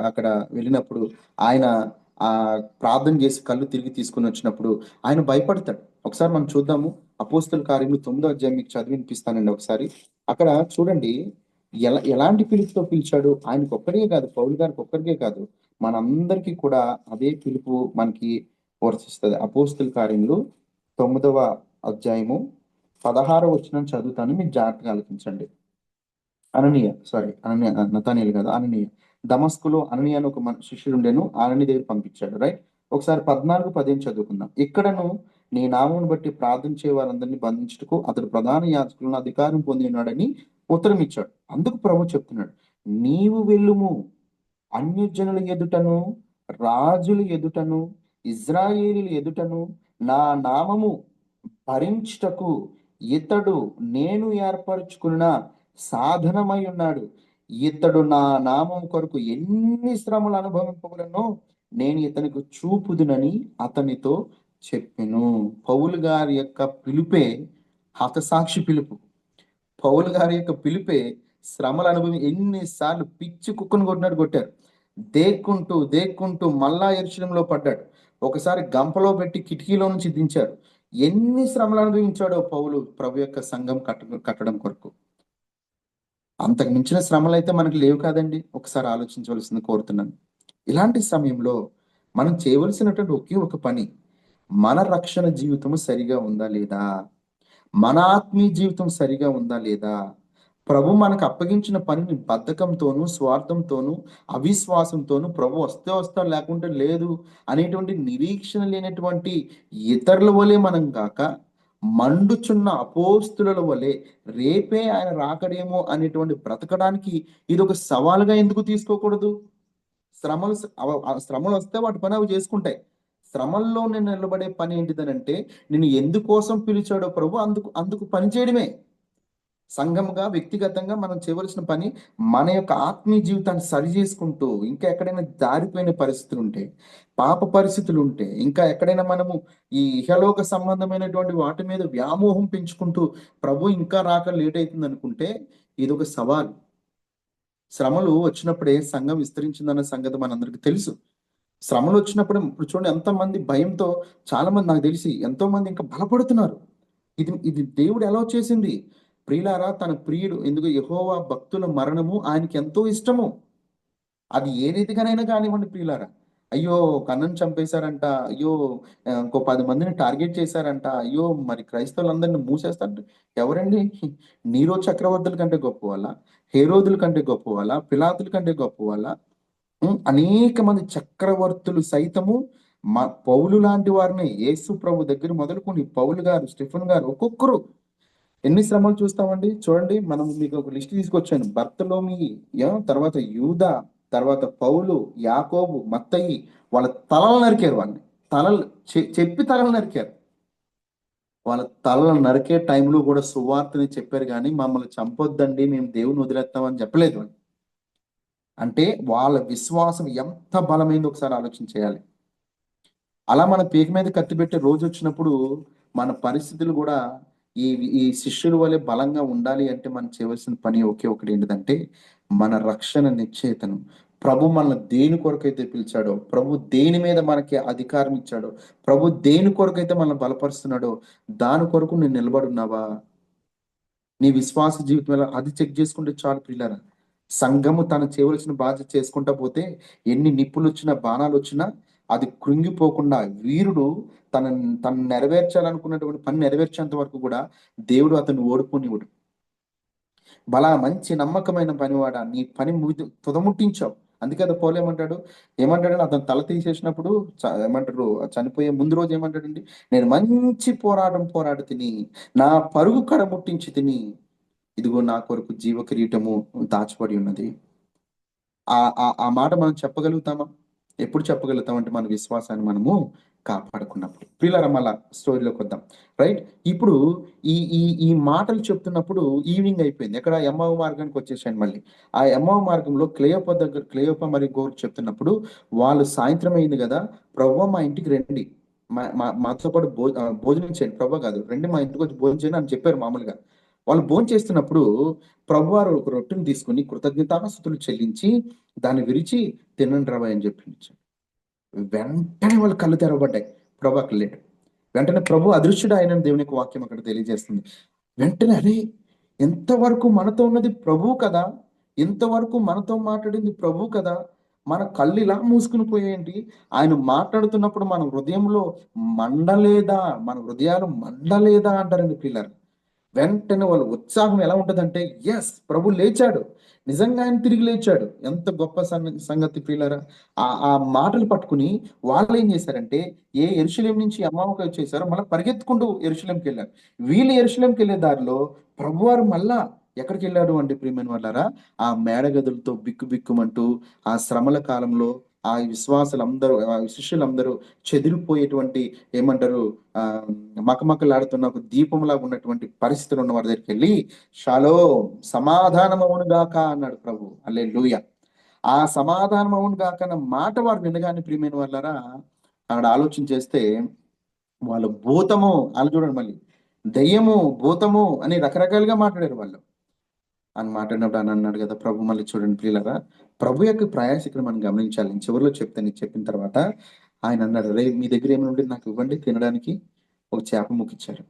అక్కడ వెళ్ళినప్పుడు ఆయన ఆ ప్రార్థన చేసి కళ్ళు తిరిగి తీసుకుని వచ్చినప్పుడు ఆయన భయపడతాడు. ఒకసారి మనం చూద్దాము. అపోస్తల కార్యములు 9వ అధ్యాయం మీకు చదివి వినిపిస్తానండి ఒకసారి. అక్కడ చూడండి, ఎలాంటి పిలుపుతో పిలిచాడు. ఆయనకు ఒక్కరికే కాదు, పౌలు గారికి ఒక్కరికే కాదు, మనందరికీ కూడా అదే పిలుపు మనకి వర్తిస్తుంది. అపోస్తల కార్యములు 9వ అధ్యాయము 16వ వచనం చదువుతాను, మీరు జాగ్రత్తగా ఆలోచించండి. నతానీయేలు కాదు, అననీయ. దమస్కులో అననీయ అని ఒక శిష్యుడు ఉండేను, అననీయ దగ్గర పంపించాడు. రైట్. ఒకసారి 14-15 చదువుకుందాం. ఇక్కడను నీ నామమును బట్టి ప్రార్థన చేయ వారందరినీ బంధించుటకు అతడు ప్రధాన యాజకులను అధికారం పొంది ఉన్నాడని ఉత్తరం ఇచ్చాడు. అందుకు ప్రభు చెప్తున్నాడు, నీవు వెళ్ళుము, అన్యజనుల ఎదుటను, రాజుల ఎదుటను, ఇజ్రాయేలీల ఎదుటను నా నామము భరించుటకు ఇతడు నేను ఏర్పరచుకున్న సాధనమై ఉన్నాడు. ఇతడు నా నామం కొరకు ఎన్ని శ్రమలు అనుభవింపగలనో నేను ఇతనికి చూపుదునని అతనితో చెప్పెను. పౌలు గారి యొక్క పిలుపే హతసాక్షి పిలుపు. పౌలు గారి యొక్క పిలిపే శ్రమల అనుభవం. ఎన్నిసార్లు పిచ్చి కుక్కను కొట్టినట్టు కొట్టారు. దేక్కుంటూ దేక్కుంటూ మళ్ళా ఎరుశలంలో పడ్డాడు. ఒకసారి గంపలో పెట్టి కిటికీలో నుంచి దించారు. ఎన్ని శ్రమలు అనుభవించాడో పౌలు ప్రభు యొక్క సంఘం కట్టడం కొరకు. అంతకు మించిన శ్రమలు అయితే మనకు లేవు కాదండి. ఒకసారి ఆలోచించవలసింది కోరుతున్నాను. ఇలాంటి సమయంలో మనం చేయవలసినటువంటి ఒకే ఒక పని, మన రక్షణ జీవితము సరిగా ఉందా లేదా, మన ఆత్మీయ జీవితం సరిగా ఉందా లేదా, ప్రభు మనకు అప్పగించిన పనిని బద్ధకంతోనూ, స్వార్థంతోనూ, అవిశ్వాసంతోనూ, ప్రభు వస్తే వస్తాడు లేకుంటే లేదు అనేటువంటి నిరీక్షణ లేనటువంటి ఇతరుల వలె మనం కాక, మండుచున్న అపోస్తుల వలె రేపే ఆయన రాకడేమో అనేటువంటి బ్రతకడానికి ఇది ఒక సవాలుగా ఎందుకు తీసుకోకూడదు? శ్రమలు శ్రమలు వస్తే వాటి పని అవి చేసుకుంటాయి. శ్రమల్లో నేను నిలబడే పని ఏంటిదనంటే, నేను ఎందుకోసం పిలిచాడో ప్రభు అందుకు అందుకు పని చేయడమే. సంఘముగా, వ్యక్తిగతంగా మనం చేయవలసిన పని, మన యొక్క ఆత్మీయ జీవితాన్ని సరి చేసుకుంటూ, ఇంకా ఎక్కడైనా దారిపోయిన పరిస్థితులు ఉంటే, పాప పరిస్థితులు ఉంటే, ఇంకా ఎక్కడైనా మనము ఈ ఇహలోక సంబంధమైనటువంటి వాటి మీద వ్యామోహం పెంచుకుంటూ ప్రభు ఇంకా రాక లేట్ అవుతుంది అనుకుంటే ఇది ఒక సవాల్. శ్రమలు వచ్చినప్పుడే సంఘం విస్తరించిందన్న సంగతి మనందరికీ తెలుసు. శ్రమలు వచ్చినప్పుడు ఇప్పుడు చూడండి, ఎంతమంది భయంతో, చాలా మంది నాకు తెలిసి ఎంతో మంది ఇంకా బలపడుతున్నారు. ఇది ఇది దేవుడు ఎలా చేసింది. ప్రియులారా, తన ప్రియుడు, ఎందుకు యెహోవా భక్తుల మరణము ఆయనకి ఎంతో ఇష్టము. అది ఏ రీతిగానైనా కానివ్వండి ప్రియులారా. అయ్యో, కన్నను చంపేశారంట, అయ్యో ఇంకో 10 మందిని టార్గెట్ చేశారంట, అయ్యో మరి క్రైస్తవులందరినీ మూసేస్తారంట. ఎవరండి? నీరో చక్రవర్తుల కంటే గొప్ప వాళ్ళ, హేరోదుల కంటే గొప్ప వాళ్ళ, పిలాతుల కంటే గొప్ప వాళ్ళ? అనేక మంది చక్రవర్తులు సైతము పౌలు లాంటి వారిని, యేసు ప్రభు దగ్గర మొదలుకొని పౌలు గారు, స్టెఫెన్ గారు, ఒక్కొక్కరు ఎన్ని శ్రమలు చూస్తామండి. చూడండి, మనం మీకు ఒక లిస్ట్ తీసుకొచ్చాను. బర్తలోమి, తర్వాత యూదా, తర్వాత పౌలు, యాకోబు, మత్తయి, వాళ్ళ తలలు నరికారు. వాళ్ళని తలలు చెప్పి తలలు నరికారు. వాళ్ళ తలలు నరికే టైంలో కూడా సువార్తని చెప్పారు, కానీ మమ్మల్ని చంపొద్దండి, మేము దేవుని వదిలేస్తామని చెప్పలేదు వాళ్ళు. అంటే వాళ్ళ విశ్వాసం ఎంత బలమైందో ఒకసారి ఆలోచన చేయాలి. అలా మన పీక మీద కత్తి పెట్టే రోజు వచ్చినప్పుడు మన పరిస్థితులు కూడా ఈ ఈ శిష్యుల వలె బలంగా ఉండాలి అంటే మనం చేయవలసిన పని ఒకే ఒకటి ఏంటిదంటే మన రక్షణ నిశ్చయితను. ప్రభు మనల్ని దేని కొరకైతే పిలిచాడో, ప్రభు దేని మీద మనకి అధికారం ఇచ్చాడో, ప్రభు దేని కొరకైతే మనల్ని బలపరుస్తున్నాడో దాని కొరకు నేను నిలబడి ఉన్నావా? నీ విశ్వాస జీవితం ఎలా అది చెక్ చేసుకుంటే చాలు ప్రియులారా. సంఘము తను చేయవలసిన బాధ్యత చేసుకుంటా పోతే ఎన్ని నిప్పులు వచ్చినా బాణాలు వచ్చినా అది కృంగిపోకుండా వీరుడు తన తను నెరవేర్చాలనుకున్నటువంటి పని నెరవేర్చేంత వరకు కూడా దేవుడు అతను ఓడుకోనివ్వడు. బలా మంచి నమ్మకమైన పనివాడా, నీ పని తుదముట్టించావు. అందుకే అది పోలేమంటాడు. ఏమంటాడంటే అతను తల తీసేసినప్పుడు ఏమంటారు, చనిపోయే ముందు రోజు ఏమంటాడండి, నేను మంచి పోరాటం పోరాడి తిని నా పరుగు కడ ముట్టించి తిని ఇదిగో నా కొరకు జీవ కిరీటము దాచబడి ఉన్నది. ఆ మాట మనం చెప్పగలుగుతామా? ఎప్పుడు చెప్పగలుగుతాం అంటే మన విశ్వాసాన్ని మనము కాపాడుకున్నప్పుడు. ప్రియులారా మళ్ళా స్టోరీలోకి వద్దాం. రైట్. ఇప్పుడు ఈ ఈ ఈ మాటలు చెప్తున్నప్పుడు ఈవినింగ్ అయిపోయింది. ఎక్కడ ఎమ్మవ మార్గానికి వచ్చేసాను మళ్ళీ. ఆ ఎమ్మవ మార్గంలో క్లెయోప మరియు గోరు చెప్తున్నప్పుడు వాళ్ళు సాయంత్రం అయింది కదా, ప్రభువా మా ఇంటికి రండి, మాతో పాటు భోజనం చేయండి. ప్రభు కాదు, రండి మా ఇంటికి వచ్చి భోజనం చేయండి అని చెప్పారు మామూలుగా. వాళ్ళు భోజనం చేస్తున్నప్పుడు ప్రభువారు ఒక రొట్టెని తీసుకుని కృతజ్ఞతాస్తుతులు చెల్లించి దాన్ని విరిచి తినండి రాబోయ్ అని చెప్పించాడు. వెంటనే వాళ్ళు కళ్ళు తెరవబడ్డాయి. ప్రభు అక్కడ లేడు. వెంటనే ప్రభు అదృశ్యుడు ఆయన దేవుని యొక్క వాక్యం అక్కడ తెలియజేస్తుంది. వెంటనే అరే, ఎంతవరకు మనతో ఉన్నది ప్రభు కదా, ఇంతవరకు మనతో మాట్లాడింది ప్రభు కదా, మన కళ్ళు ఇలా మూసుకుని పోయేంటి, ఆయన మాట్లాడుతున్నప్పుడు మన హృదయంలో మండలేదా, మన హృదయాలు మండలేదా అంటారండి పిల్లలు. వెంటనే వాళ్ళ ఉత్సాహం ఎలా ఉంటుందంటే, ఎస్ ప్రభు లేచాడు, నిజంగా ఆయన తిరిగి లేచాడు. ఎంత గొప్ప సంగతి ప్రియులారా. ఆ మాటలు పట్టుకుని వాళ్ళు ఏం చేశారంటే, ఏ యెరూషలేము నుంచి ఎమ్మోకి వచ్చేసారో మళ్ళీ పరిగెత్తుకుంటూ యెరూషలేంకి వెళ్ళారు. వీళ్ళు యెరూషలేంకి వెళ్ళే దారిలో ప్రభువారు మళ్ళా ఎక్కడికి వెళ్ళాడు అంటే ప్రియమైన వాళ్ళారా, ఆ మేడగదులతో బిక్కుబిక్కుమంటూ ఆ శ్రమల కాలంలో ఆ విశ్వాసులందరూ ఆ శిష్యులందరూ చెదిరిపోయేటువంటి ఏమంటారు, ఆ మకమకలాడుతున్న ఒక దీపంలాగా ఉన్నటువంటి పరిస్థితులు ఉన్న వారి దగ్గరికి వెళ్ళి షాలోమ్ సమాధానం అవును గాక అన్నాడు ప్రభు. హల్లెలూయా. ఆ సమాధానం అవును గాక అన్న మాట వారు వినగానే ప్రియమైన వాళ్ళారా, అక్కడ ఆలోచన చేస్తే వాళ్ళు భూతము అని చూడండి మళ్ళీ, దయ్యము భూతము అని రకరకాలుగా మాట్లాడారు వాళ్ళు. అని మాట్లాడినప్పుడు అని అన్నాడు కదా ప్రభు. మళ్ళీ చూడండి ప్రియులారా, ప్రభు యొక్క ప్రయాస ఇక్కడ మనం గమనించాలి. నేను చివరిలో చెప్తాను. చెప్పిన తర్వాత ఆయన అన్నాడు, రే మీ దగ్గర ఏమైనా ఉంటే నాకు ఇవ్వండి తినడానికి. ఒక చేప ముక్కిచ్చాడు.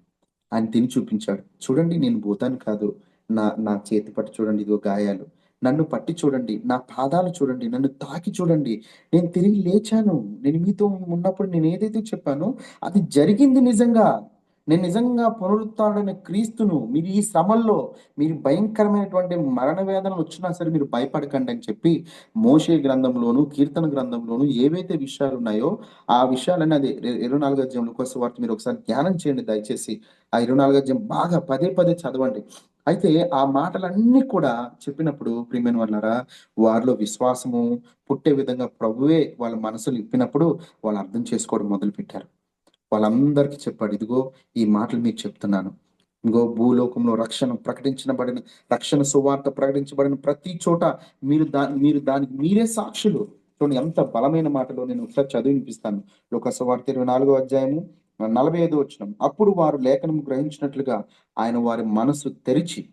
ఆయన తిని చూపించాడు. చూడండి నేను భూతాన్ని కాదు, నా నా చేతి పట్టి చూడండి, ఇదిగో గాయాలు, నన్ను పట్టి చూడండి, నా పాదాలు చూడండి, నన్ను తాకి చూడండి, నేను తిరిగి లేచాను, నేను మీతో ఉన్నప్పుడు నేను ఏదైతే చెప్పానో అది జరిగింది నిజంగా, నేను నిజంగా పునరుత్థానుడైన క్రీస్తును. మీరు ఈ శ్రమల్లో మీరు భయంకరమైనటువంటి మరణ వేదనలు వచ్చినా సరే మీరు భయపడకండి అని చెప్పి మోషే గ్రంథంలోను కీర్తన గ్రంథంలోను ఏవైతే విషయాలు ఉన్నాయో ఆ విషయాలన్నీ అది 24 అధ్యాయంలో కోసం వార్త మీరు ఒకసారి ధ్యానం చేయండి దయచేసి. ఆ 24 అధ్యాయం బాగా పదే పదే చదవండి. అయితే ఆ మాటలన్నీ కూడా చెప్పినప్పుడు ప్రియమైన వాళ్ళారా, వారిలో విశ్వాసము పుట్టే విధంగా ప్రభువే వాళ్ళ మనసులు ఇప్పినప్పుడు వాళ్ళు అర్థం చేసుకోవడం మొదలు పెట్టారు. వాళ్ళందరికీ చెప్పాడు, ఇదిగో ఈ మాటలు మీకు చెప్తున్నాను. ఇంకో భూలోకంలో రక్షణ సువార్త ప్రకటించబడిన ప్రతి చోట మీరు దానికి మీరే సాక్షులు. చూడండి ఎంత బలమైన మాటలో, నేను ఒకసారి చదివి వినిపిస్తాను. లోక సువార్త 24 అధ్యాయము 45 వచనం. అప్పుడు వారు లేఖనం గ్రహించినట్లుగా ఆయన వారి మనసు తెరిచి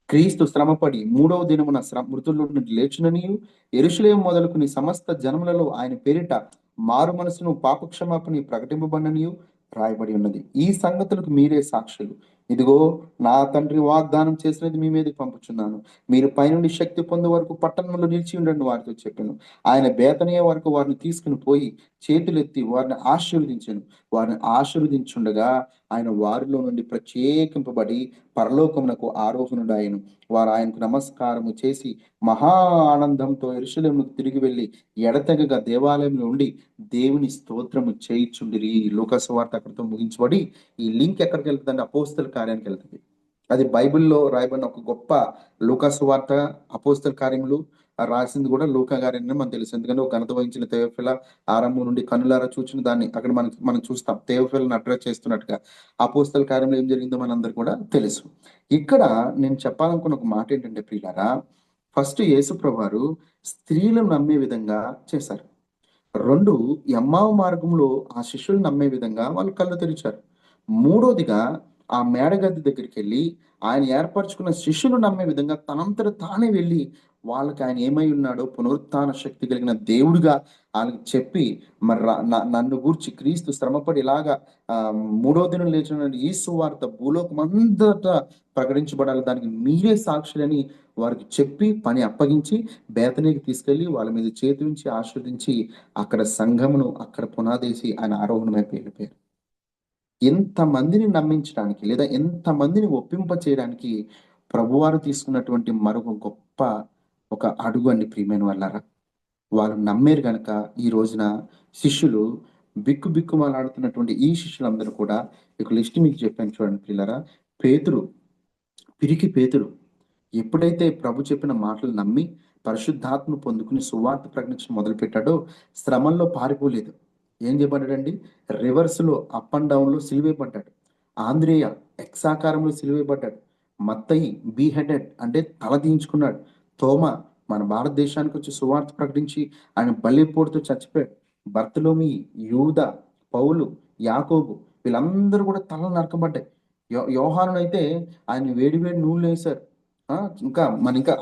క్రీస్తు శ్రమపడి మూడవ దినమున మృతుల్లో నుండి లేచుననియు యెరూషలేము మొదలుకుని సమస్త జనములలో ఆయన పేరిట మారు మనసును పాపక్షమాపణ ప్రకటింపబడిననియు రాయబడి ఉన్నది. ఈ సంగతులకు మీరే సాక్షులు. ఇదిగో నా తండ్రి వాగ్దానం చేసినది మీ మీదకి పంపుచున్నాను. మీరు పైనుండి శక్తి పొందే వరకు పట్టణంలో నిలిచి ఉండండి వారితో చెప్పాను. ఆయన బేతనీయ వరకు వారిని తీసుకుని పోయి చేతులెత్తి వారిని ఆశీర్వదించాను. వారిని ఆశీర్వదించుండగా ఆయన వారిలో నుండి ప్రత్యేకింపబడి పరలోకమునకు ఆరోహణుడాయను. వారు ఆయనకు నమస్కారము చేసి మహా ఆనందంతో యెరూషలేముకు తిరిగి వెళ్ళి ఎడతెగక దేవాలయంలో ఉండి దేవుని స్తోత్రము చేయిచుండిరి. లూకా సువార్త అక్కడితో ముగించబడి ఈ లింక్ ఎక్కడికి వెళ్తుందంటే అపోస్తల కార్యానికి వెళ్తుంది. అది బైబిల్లో రాయబడిన ఒక గొప్ప లూకా సువార్త, అపోస్తల కార్యములు రాసింది కూడా లూకా గారని మనకు తెలుసు. ఎందుకంటే ఒక ఘనత వహించిన తెయోఫిల ఆరంభం నుండి కన్నులారా చూచిన దాన్ని అక్కడ మనం చూస్తాం. తెయోఫిలను అడ్రస్ చేస్తున్నట్టుగా అపోస్తల కార్యంలో ఏం జరిగిందో మనందరికి కూడా తెలుసు. ఇక్కడ నేను చెప్పాలనుకున్న ఒక మాట ఏంటంటే ప్రియులారా, ఫస్ట్ యేసుప్రభువారు స్త్రీలను నమ్మే విధంగా చేశారు. 2 ఎమ్మావు మార్గంలో ఆ శిష్యులు నమ్మే విధంగా వాళ్ళు కళ్ళు తెరిచారు. మూడోదిగా ఆ మేడగది దగ్గరికెళ్ళి ఆయన ఏర్పరచుకున్న శిష్యులు నమ్మే విధంగా తనంతట తానే వెళ్ళి వాళ్ళకి ఆయన ఏమై ఉన్నాడో పునరుత్థాన శక్తి కలిగిన దేవుడుగా ఆళ్ళకి చెప్పి మరి నన్ను గూర్చి క్రీస్తు శ్రమపడి ఇలాగా మూడో దినం లేచిన ఈ సువార్త భూలోకమంతటా ప్రకటించబడాలి. దానికి మీరే సాక్షులని వారికి చెప్పి పని అప్పగించి బేతనీకి తీసుకెళ్ళి వాళ్ళ మీద చేతి ఉంచి ఆశీర్వదించి అక్కడ సంఘమును అక్కడ పునాదేసి ఆయన ఆరోహణమైపు వెళ్ళిపోయారు. ఎంతమందిని నమ్మించడానికి లేదా ఎంతమందిని ఒప్పింప చేయడానికి ప్రభువారు తీసుకున్నటువంటి మరొక గొప్ప ఒక అడుగు అండి ప్రియమైన వాళ్ళారా. వాళ్ళు నమ్మారు గనక ఈ రోజున శిష్యులు బిక్కుబిక్కుమలాడుతున్నటువంటి ఈ శిష్యులందరూ కూడా ఒక లిస్ట్ మీకు చెప్పాను చూడండి పిల్లరా. పేతురు, పిరికి పేతురు ఎప్పుడైతే ప్రభు చెప్పిన మాటలు నమ్మి పరిశుద్ధాత్మను పొందుకుని సువార్త ప్రకటించడం మొదలుపెట్టాడో శ్రమల్లో పారిపోలేదు. ఏం చేయబడ్డాడండి? రివర్స్‌లో అప్ అండ్ డౌన్‌లో సిలువేయబడ్డాడు. ఆంద్రేయ ఎక్సాకారంలో సిలువేయబడ్డాడు. మత్తయి బీహెడెడ్ అంటే తల దించుకున్నాడు. తోమ మన భారతదేశానికి వచ్చి సువార్త ప్రకటించి ఆయన బలిపోటుతో చచ్చిపోయాడు. బర్తలోమి, యూదా, పౌలు, యాకోబు వీళ్ళందరూ కూడా తలలు నరకబడ్డాయి. యోహానునైతే ఆయన వేడి వేడి నూనెలో వేశారు. ఇంకా ఇంకా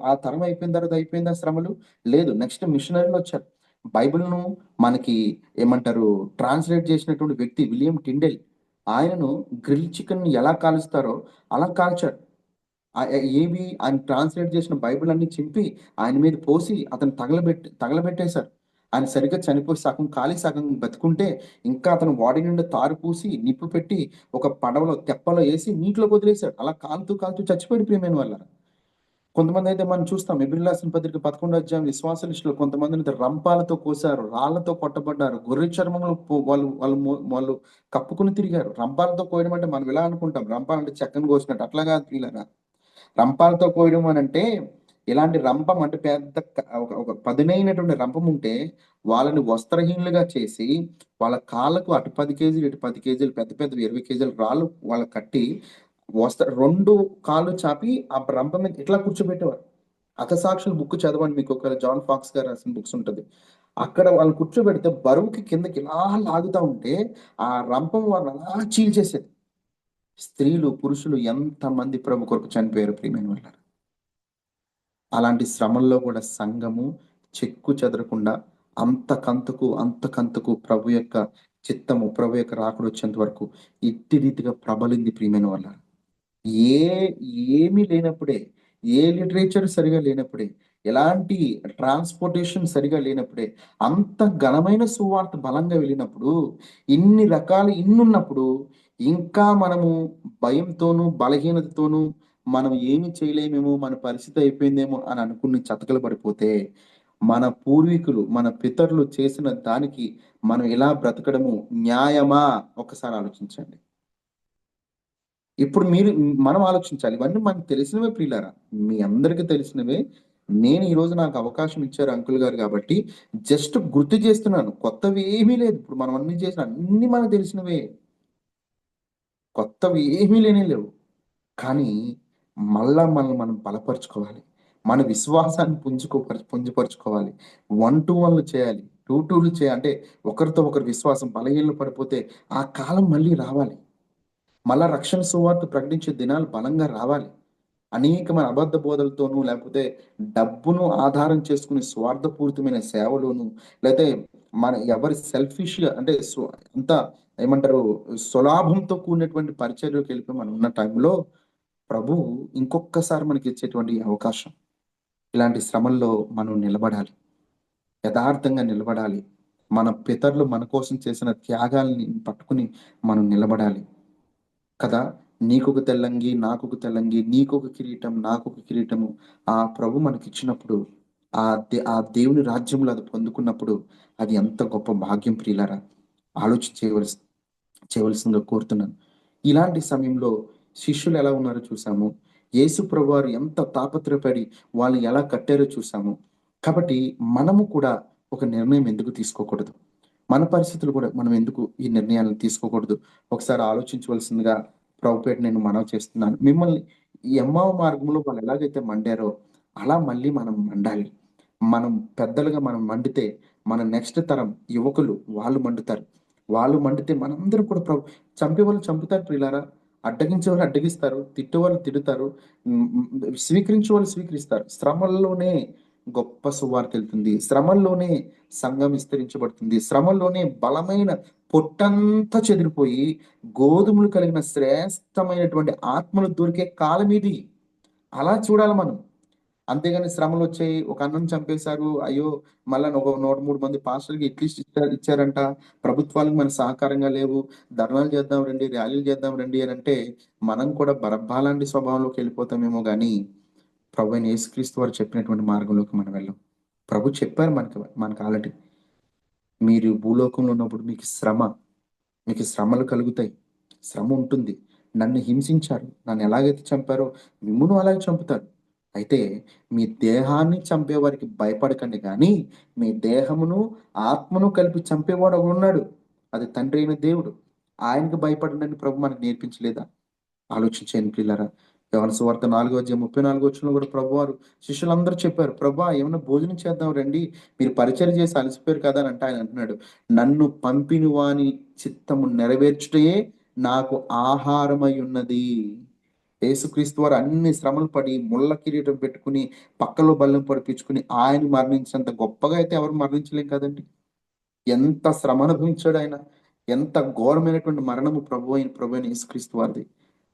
ఆ తరం అయిపోయిన తర్వాత అయిపోయిందా శ్రమలు? లేదు. నెక్స్ట్ మిషనరీలు వచ్చారు. బైబిల్‌ను మనకి ఏమంటారు ట్రాన్స్‌లేట్ చేసినటువంటి వ్యక్తి విలియం టిండెల్. ఆయనను గ్రిల్ చికెన్ ఎలా కాలుస్తారో అలా కాల్చాడు. ఏవి ఆయన ట్రాన్స్‌లేట్ చేసిన బైబిల్ అన్ని చింపి ఆయన మీద పోసి అతన్ని తగలబెట్టేశారు. ఆయన సరిగ్గా చనిపోయి సగం కాలి సగం బతికుంటే ఇంకా అతను బాడీ నిండా తారు పూసి నిప్పు పెట్టి ఒక పడవలో తెప్పలో ఏసి నీటిలోకి వదిలేసాడు. అలా కాలుతూ కాలుతూ చచ్చిపోయాడు ప్రియమైన వాళ్ళారా. కొంతమందయితే మనం చూస్తాం ఎబ్రిల్ రాసిన పత్రిక 11 అధ్యాయం విశ్వాస లిస్టులో కొంతమందిని రంపాలతో కోసారు, రాళ్లతో కొట్టబడ్డారు, గొర్రె చర్మంలో వాళ్ళు కప్పుకొని తిరిగారు. రంపాలతో కోయడం అంటే మనం ఇలా అనుకుంటాం, రంపాలంటే చెక్కను కోసినట్టు. అట్లా కాదు ప్రియులారా. రంపాలతో కోయడం అనంటే ఇలాంటి రంపం అంటే పెద్ద ఒక పదునైనటువంటి రంపం ఉంటే వాళ్ళని వస్త్రహీనులుగా చేసి వాళ్ళ కాళ్ళకు అటు 10 కేజీలు ఇటు 10 కేజీలు పెద్ద పెద్దవి 20 కేజీల రాళ్ళు వాళ్ళకి కట్టి 2 కాళ్ళు చాపి ఆ రంపం మీద ఇట్లా కూర్చోబెట్టేవారు. హతసాక్షుల బుక్ చదవండి, మీకు ఒక జాన్ ఫాక్స్ గారు రాసిన బుక్స్ ఉంటది. అక్కడ వాళ్ళు కూర్చోబెడితే బరువుకి కిందకి ఇలా లాగుతా ఉంటే ఆ రంపం వాళ్ళని అలా చీల్చేసేది. స్త్రీలు, పురుషులు ఎంతమంది ప్రభు కొరకు చనిపోయారు ప్రియమైన వాళ్ళారా. అలాంటి శ్రమల్లో కూడా సంఘము చెక్కు చెదరకుండా అంతకంతకు ప్రభు యొక్క చిత్తము, ప్రభు యొక్క రాకడ వచ్చేంత వరకు ఇట్టి రీతిగా ప్రబలింది ప్రియమైన వాళ్ళారా. ఏ ఏమీ లేనప్పుడే, ఏ లిటరేచర్ సరిగా లేనప్పుడే, ఎలాంటి ట్రాన్స్‌పోర్టేషన్ సరిగా లేనప్పుడే, అంత ఘనమైన సువార్త బలంగా వెళ్ళినప్పుడు, ఇన్ని రకాలు ఇన్నున్నప్పుడు, ఇంకా మనము భయంతోనూ, బలహీనతతోనూ, మనం ఏమి చేయలేమేమో, మన పరిస్థితి అయిపోయిందేమో అని అనుకుని చతికిల పడిపోతే, మన పూర్వీకులు, మన పితరులు చేసిన దానికి మనం ఇలా బ్రతకడము న్యాయమా? ఒక్కసారి ఆలోచించండి. ఇప్పుడు మనం ఆలోచించాలి. ఇవన్నీ మనకు తెలిసినవే ప్రియులారా. మీ అందరికి తెలిసినవే. నేను ఈరోజు నాకు అవకాశం ఇచ్చారు అంకుల్ గారు కాబట్టి, జస్ట్ గుర్తు చేస్తున్నాను. కొత్తవి ఏమీ లేదు. ఇప్పుడు మనం అన్నీ చేసిన అన్నీ మనకు తెలిసినవే. కొత్తవి ఏమీ లేనే లేవు. కానీ మళ్ళా మనల్ని మనం బలపరుచుకోవాలి. మన విశ్వాసాన్ని పుంజుపరుచుకోవాలి. 1-2 చేయాలి. 2-2 అంటే ఒకరితో ఒకరు విశ్వాసం బలహీనలు పడిపోతే ఆ కాలం మళ్ళీ రావాలి. మళ్ళా రక్షణ సువార్త ప్రకటించే దినాలు బలంగా రావాలి. అనేకమైన అబద్ధ బోధలతోనూ, లేకపోతే డబ్బును ఆధారం చేసుకునే స్వార్థపూరితమైన సేవలోను, లేతే మన ఎవరి సెల్ఫిష్‌గా అంటే అంతా ఏమంటారు స్వలాభంతో కూడినటువంటి పరిచర్యలోకి వెళ్ళిపోయి మనం ఉన్న టైంలో ప్రభువు ఇంకొక్కసారి మనకిచ్చేటువంటి అవకాశం. ఇలాంటి శ్రమల్లో మనం నిలబడాలి. యథార్థంగా నిలబడాలి. మన పితరులు మన కోసం చేసిన త్యాగాల్ని పట్టుకుని మనం నిలబడాలి. కదా! నీకొక తెల్లంగి, నాకొక తెల్లంగి, నీకొక కిరీటం, నాకొక కిరీటము. ఆ ప్రభు మనకిచ్చినప్పుడు, ఆ దేవుని రాజ్యంలో అది పొందుకున్నప్పుడు, అది ఎంత గొప్ప భాగ్యం ప్రియులారా. ఆలోచన చేయవలసిందిగా కోరుతున్నాను. ఇలాంటి సమయంలో శిష్యులు ఎలా ఉన్నారో చూసాము. యేసు ప్రభువారు ఎంత తాపత్రయపడి వాళ్ళని ఎలా కట్టారో చూసాము. కాబట్టి మనము కూడా ఒక నిర్ణయం ఎందుకు తీసుకోకూడదు? మన పరిస్థితులు కూడా మనం ఎందుకు ఈ నిర్ణయాలను తీసుకోకూడదు? ఒకసారి ఆలోచించవలసిందిగా ప్రభుపేట నేను మనవి చేస్తున్నాను. మిమ్మల్ని ఈ ఎమ్మావు మార్గంలో వాళ్ళు ఎలాగైతే మండారో, అలా మళ్ళీ మనం మండాలి. మనం పెద్దలుగా మనం మండితే మన నెక్స్ట్ తరం యువకులు వాళ్ళు మండుతారు. వాళ్ళు మండితే మనందరం కూడా చంపేవాళ్ళు చంపుతారు ప్రియులారా. అడ్డగించే వాళ్ళు అడ్డగిస్తారు. తిట్టేవాళ్ళు తిడతారు. స్వీకరించే వాళ్ళు స్వీకరిస్తారు. శ్రమల్లోనే గొప్ప సువార్త వెళ్తుంది. శ్రమల్లోనే సంఘం విస్తరించబడుతుంది. శ్రమల్లోనే బలమైన పొట్టంతా చెదిరిపోయి గోధుమలు కలిగిన శ్రేష్టమైనటువంటి ఆత్మలు దొరికే కాలం ఇది. అలా చూడాలి మనం. అంతేగాని శ్రమలొచ్చాయి, ఒక అన్నను చంపేశారు. అయ్యో! మళ్ళా ఒక 103 మంది పాస్టర్‌లకి అట్‌లీస్ట్ ఇచ్చారంట. ప్రభుత్వాలకు మనకు సహకారంగా లేవు. ధర్నాలు చేద్దాం రండి, ర్యాలీలు చేద్దాం రండి అనంటే, మనం కూడా బరబ్బా లాంటి స్వభావంలోకెళ్ళిపోతామేమో గానీ, ప్రభువైన యేసుక్రీస్తు వారు చెప్పినటువంటి మార్గంలోకి మనం వెళ్ళం. ప్రభు చెప్పారు మనకు ఆల్రెడీ. మీరు భూలోకంలో ఉన్నప్పుడు మీకు శ్రమలు కలుగుతాయి. శ్రమ ఉంటుంది. నన్ను హింసించారు. నన్ను ఎలాగైతే చంపారో మిమ్మును అలాగే చంపుతారు. అయితే మీ దేహాన్ని చంపేవారికి భయపడకండి గానీ, మీ దేహమును, ఆత్మను కలిపి చంపేవాడు ఒకడున్నాడు. అది తండ్రి అయిన దేవుడు. ఆయనకు భయపడండని ప్రభు మనకు నేర్పించలేదా? ఆలోచించండి ప్రియులారా. యోహాను సువార్త 4:34 కూడా ప్రభువారు శిష్యులందరూ చెప్పారు. "ప్రభువా ఏమన్నా భోజనం చేద్దాం రండి. మీరు పరిచర్య చేసి అలసిపోయారు కదా" అని అంటే ఆయన అంటున్నాడు, "నన్ను పంపిన వాని చిత్తము నెరవేర్చుటయే నాకు ఆహారమై ఉన్నది." యేసుక్రీస్తు వారు అన్ని శ్రమలు పడి, ముళ్ళ కిరీటం పెట్టుకొని, పక్కలో బల్లెం పొడిపించుకొని, ఆయన మరణించినంత గొప్పగా అయితే ఎవరు మరణించలేం కదండీ! ఎంత శ్రమ అనుభవించాడాయన. ఎంత ఘోరమైనటువంటి మరణము ప్రభువైన యేసుక్రీస్తు వారిది.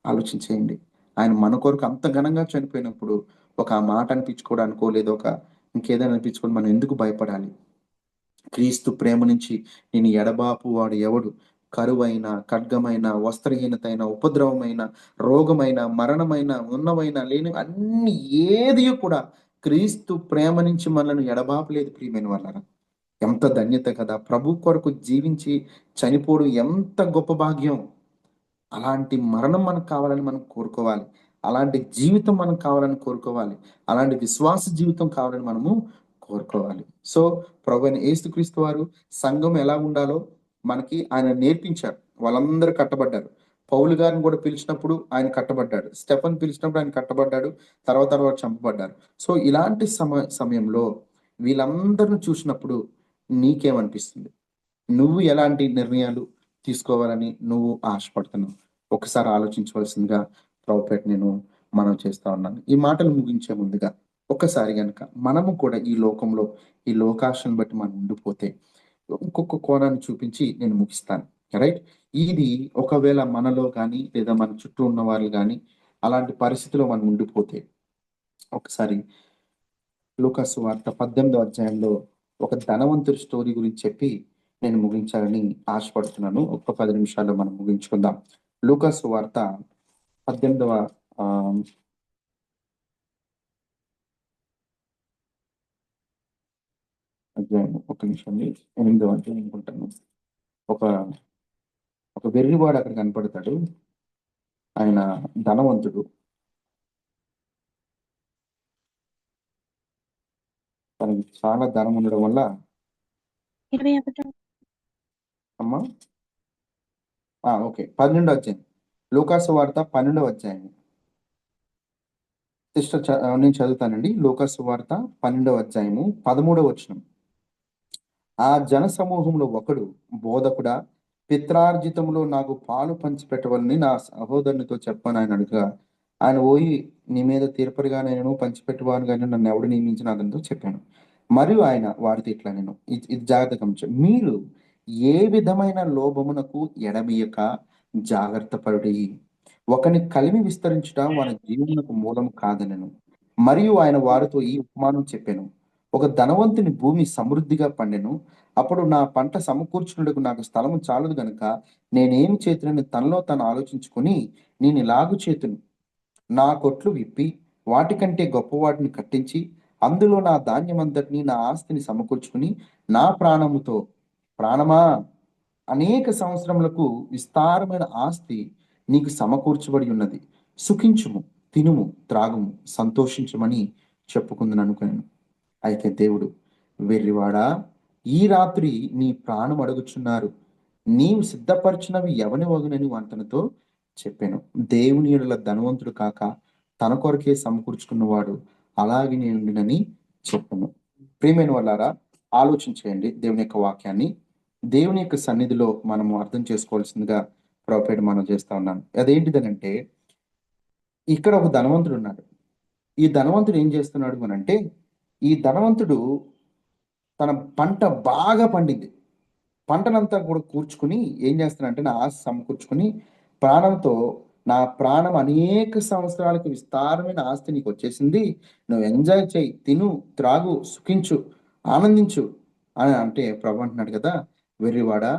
ఆలోచించేయండి. ఆయన మన కొరకు అంత ఘనంగా చనిపోయినప్పుడు, ఒక ఆ మాట అనిపించుకోవడానికో, లేదా ఇంకేదైనా అనిపించుకొని మనం ఎందుకు భయపడాలి? క్రీస్తు ప్రేమ నుంచి నిన్ను ఎడబాపు వాడు ఎవడు? కరువైన, ఖడ్గమైన, వస్త్రహీనతైన, ఉపద్రవమైన, రోగమైన, మరణమైన, ఉన్నవైన, లేని అన్ని ఏదియు కూడా క్రీస్తు ప్రేమ నుంచి మనల్ని ఎడబాపలేదు ప్రియమైన వాళ్ళారా. ఎంత ధన్యత కదా! ప్రభు కొరకు జీవించి చనిపోవడం ఎంత గొప్ప భాగ్యం. అలాంటి మరణం మనకు కావాలని మనం కోరుకోవాలి. అలాంటి జీవితం మనకు కావాలని కోరుకోవాలి. అలాంటి విశ్వాస జీవితం కావాలని మనము కోరుకోవాలి. సో, ప్రభువైన యేసుక్రీస్తు వారు సంఘం ఎలా ఉండాలో మనకి ఆయన నేర్పించారు. వాళ్ళందరూ కట్టబడ్డారు. పౌలు గారిని కూడా పిలిచినప్పుడు ఆయన కట్టబడ్డాడు. స్టెఫెన్ పిలిచినప్పుడు ఆయన కట్టబడ్డాడు. తర్వాత చంపబడ్డారు. సో, ఇలాంటి సమయంలో వీళ్ళందరిని చూసినప్పుడు నీకేమనిపిస్తుంది? నువ్వు ఎలాంటి నిర్ణయాలు తీసుకోవాలని నువ్వు ఆశపడుతున్నావు? ఒకసారి ఆలోచించవలసిందిగా ప్రభుపేట నేను మనవి చేస్తా ఉన్నాను. ఈ మాటలు ముగించే ముందుగా ఒక్కసారి గనక మనము కూడా ఈ లోకంలో ఈ లోకాశను బట్టి మనం ఉండిపోతే ఇంకొక కోణాన్ని చూపించి నేను ముగిస్తాను. రైట్? ఇది ఒకవేళ మనలో గాని లేదా మన చుట్టూ ఉన్న వాళ్ళు గాని అలాంటి పరిస్థితిలో మనం ఉండిపోతే ఒకసారి లూకాసు సువార్త 18వ అధ్యాయంలో ఒక ధనవంతుడి స్టోరీ గురించి చెప్పి నేను ముగించాలని ఆశపడుతున్నాను. ఒక్క 10 నిమిషాల్లో మనం ముగించుకుందాం. లూకాసు సువార్త 18వ అధ్యాయం, ఒక్క నిమిషం అండి. 8వ అధ్యాయం అనుకుంటాను. ఒక ఒక వెర్రివాడు అక్కడ కనపడతాడు. ఆయన ధనవంతుడు. తనకి చాలా ధనం ఉండడం వల్ల 21 అమ్మా ఓకే. 12వ అధ్యాయం. లూకాసు సువార్త 12వ అధ్యాయం. సిస్టర్ నేను చదువుతానండి. లూకాసు సువార్త 12వ అధ్యాయము 13వ వచనం. ఆ జన సమూహంలో ఒకడు, బోధకుడా, పిత్రార్జితములో నాకు పాలు పంచిపెట్టవలని నా సహోదరునితో చెప్పని ఆయన అడుగగా, ఆయన పోయి నీ మీద తీర్పరిగా నేను పంచిపెట్టువాను కానీ నన్ను ఎవడు నియమించిన అతనితో చెప్పాను. మరియు ఆయన వారితో ఇట్లా నేను ఇది జాగ్రత్త గమనించండి. మీరు ఏ విధమైన లోభమునకు ఎడమియక జాగ్రత్త పడుడి. ఒకని కలిమి విస్తరించుట వాని జీవమునకు మూలము కాదనెను. మరియు ఆయన వారితో ఈ ఉపమానం చెప్పాను. ఒక ధనవంతుని భూమి సమృద్ధిగా పండెను. అప్పుడు నా పంట సమకూర్చున్నటకు నాకు స్థలము చాలదు గనుక నేనేమి చేతునని తనలో తాను ఆలోచించుకొని నేను ఇలాగు చేతును, నా కొట్లు విప్పి వాటికంటే గొప్ప వాటిని కట్టించి అందులో నా ధాన్యమంతటిని నా ఆస్తిని సమకూర్చుకుని నా ప్రాణమా అనేక సంవత్సరములకు విస్తారమైన ఆస్తి నీకు సమకూర్చబడి ఉన్నది. సుఖించుము, తినుము, త్రాగుము, సంతోషించమని చెప్పుకుందని అనుకున్నాను. అయితే దేవుడు, వెర్రివాడా, ఈ రాత్రి నీ ప్రాణం అడుగుచున్నారు. నీవు సిద్ధపరిచినవి ఎవని వగునని అతనితో చెప్పాను. దేవుని యెడల ధనవంతుడు కాక తన కొరకే సమకూర్చుకున్నవాడు అలాగే నేనుండినని చెప్పను. ప్రియమైన వాళ్ళారా, ఆలోచించేయండి దేవుని యొక్క వాక్యాన్ని. దేవుని యొక్క సన్నిధిలో మనము అర్థం చేసుకోవాల్సిందిగా ప్రభుపేట మనం చేస్తా ఉన్నాను. అదేంటిదనంటే, ఇక్కడ ఒక ధనవంతుడు ఉన్నాడు. ఈ ధనవంతుడు ఏం చేస్తున్నాడు అనంటే, ఈ ధనవంతుడు తన పంట బాగా పండింది. పంటనంతా కూడా కూర్చుకుని ఏం చేస్తున్నాడంటే, నా ఆస్తి సమకూర్చుకుని ప్రాణంతో, నా ప్రాణం అనేక సంవత్సరాలకు విస్తారమైన ఆస్తి నీకు వచ్చేసింది, నువ్వు ఎంజాయ్ చేయి, తిను, త్రాగు, సుఖించు, ఆనందించు అని అంటే ప్రభు అంటున్నాడు కదా, వెర్రివాడా,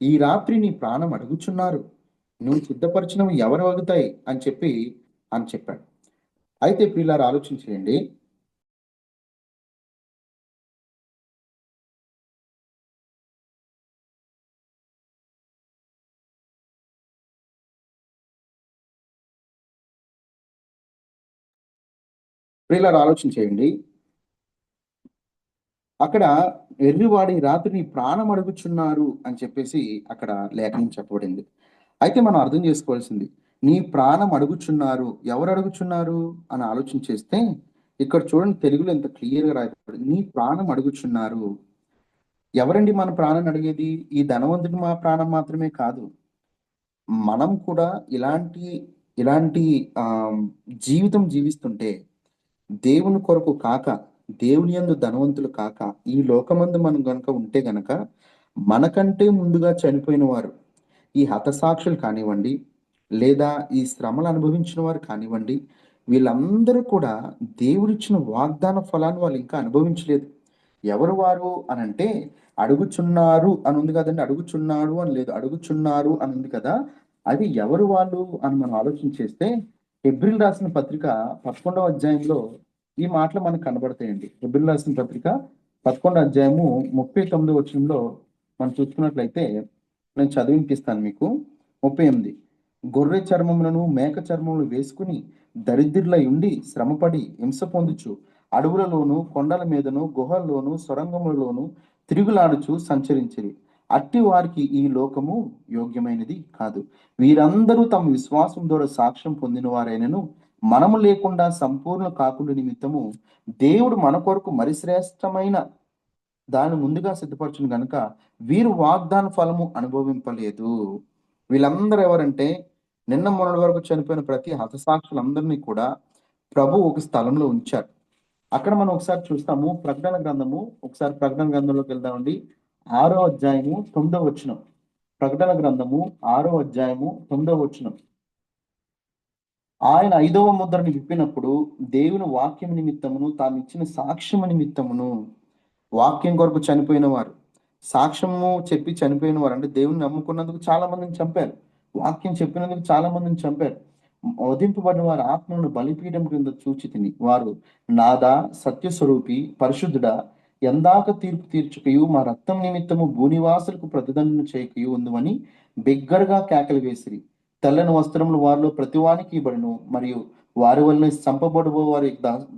ఈ రాత్రి నీ ప్రాణం అడుగుచున్నారు, నువ్వు సిద్ధపరిచినవి ఎవరు అగుతాయి అని చెప్పాడు. అయితే ప్రియులారా, ఆలోచించేయండి. ప్రియులారా, ఆలోచించేయండి. అక్కడ ఎర్రివాడి రాత్రి నీ ప్రాణం అడుగుచున్నారు అని చెప్పేసి అక్కడ లేఖనం చెప్పబడింది. అయితే మనం అర్థం చేసుకోవాల్సింది, నీ ప్రాణం అడుగుచున్నారు, ఎవరు అడుగుచున్నారు అని ఆలోచన చేస్తే, ఇక్కడ చూడండి తెలుగులో ఎంత క్లియర్గా రాయబడింది, నీ ప్రాణం అడుగుచున్నారు. ఎవరండి మన ప్రాణాన్ని అడిగేది? ఈ ధనవంతుడు మా ప్రాణం మాత్రమే కాదు, మనం కూడా ఇలాంటి ఇలాంటి ఆ జీవితం జీవిస్తుంటే, దేవుని కొరకు కాక, దేవుని యందు ధనవంతులు కాక, ఈ లోకమందు మనం గనుక ఉంటే గనక, మనకంటే ముందుగా చనిపోయిన వారు, ఈ హతసాక్షులు కానివ్వండి, లేదా ఈ శ్రమలు అనుభవించిన వారు కానివ్వండి, వీళ్ళందరూ కూడా దేవుడిచ్చిన వాగ్దాన ఫలాన్ని వాళ్ళు ఇంకా అనుభవించలేదు. ఎవరు వారు అనంటే, అడుగుచున్నారు అని ఉంది కదండి, అడుగుచున్నాడు అని లేదు, అడుగుచున్నారు అని ఉంది కదా. అది ఎవరు వాళ్ళు అని మనం ఆలోచన చేస్తే, హెబ్రీలు రాసిన పత్రిక 11వ అధ్యాయంలో ఈ మాటలు మనకు కనబడతాయండి. హెబ్రీలు రాసిన పత్రిక 11వ అధ్యాయము 39వ వచనంలో మనం చూసుకున్నట్లయితే, నేను చదివినిపిస్తాను మీకు. 38, గొర్రె చర్మములను మేక చర్మములు వేసుకుని దరిద్రులై ఉండి శ్రమపడి హింస పొందుచు అడవులలోను కొండల మీదను గుహల్లోను సొరంగములలోను తిరుగులాడుచు సంచరించిరి. అట్టి వారికి ఈ లోకము యోగ్యమైనది కాదు. వీరందరూ తమ విశ్వాసం ద్వారా సాక్ష్యం పొందిన వారైనను, మనము లేకుండా సంపూర్ణ కాకుండా నిమిత్తము దేవుడు మన కొరకు మరి శ్రేష్టమైన దాన్ని ముందుగా సిద్ధపరచును గనుక వీరు వాగ్దాన ఫలము అనుభవింపలేదు. వీళ్ళందరూ ఎవరంటే, నిన్న మొన్నటి వరకు చనిపోయిన ప్రతి హతసాక్షులందరినీ కూడా ప్రభు ఒక స్థలంలో ఉంచారు. అక్కడ మనం ఒకసారి చూస్తాము ప్రకటన గ్రంథము, ఒకసారి ప్రకటన గ్రంథంలోకి వెళ్దామండి. 6వ అధ్యాయము 9వ వచనం. ప్రకటన గ్రంథము 6వ అధ్యాయము 9వ వచనం. ఆయన 5వ ముద్రని విప్పినప్పుడు దేవుని వాక్యం నిమిత్తమును తాను ఇచ్చిన సాక్ష్యము నిమిత్తమును, వాక్యం కొరకు చనిపోయిన వారు, సాక్ష్యము చెప్పి చనిపోయిన వారు అంటే దేవుని నమ్ముకున్నందుకు చాలా మందిని చంపారు, వాక్యం చెప్పినందుకు చాలా మందిని చంపారు. వధింపబడిన వారి ఆత్మలను బలిపీఠం క్రింద చూచి తిని, వారు నాదా సత్యస్వరూపి పరిశుద్ధుడా, ఎందాక తీర్పు తీర్చుకయు మా రక్తం నిమిత్తము భూనివాసులకు ప్రతిదండన చేయకయు ఉందని బిగ్గరగా కేకలు వేసిరి. తెల్లని వస్త్రములు వారిలో ప్రతివానికి ఇవ్వబడును, మరియు వారి వలన చంపబడుబో వారి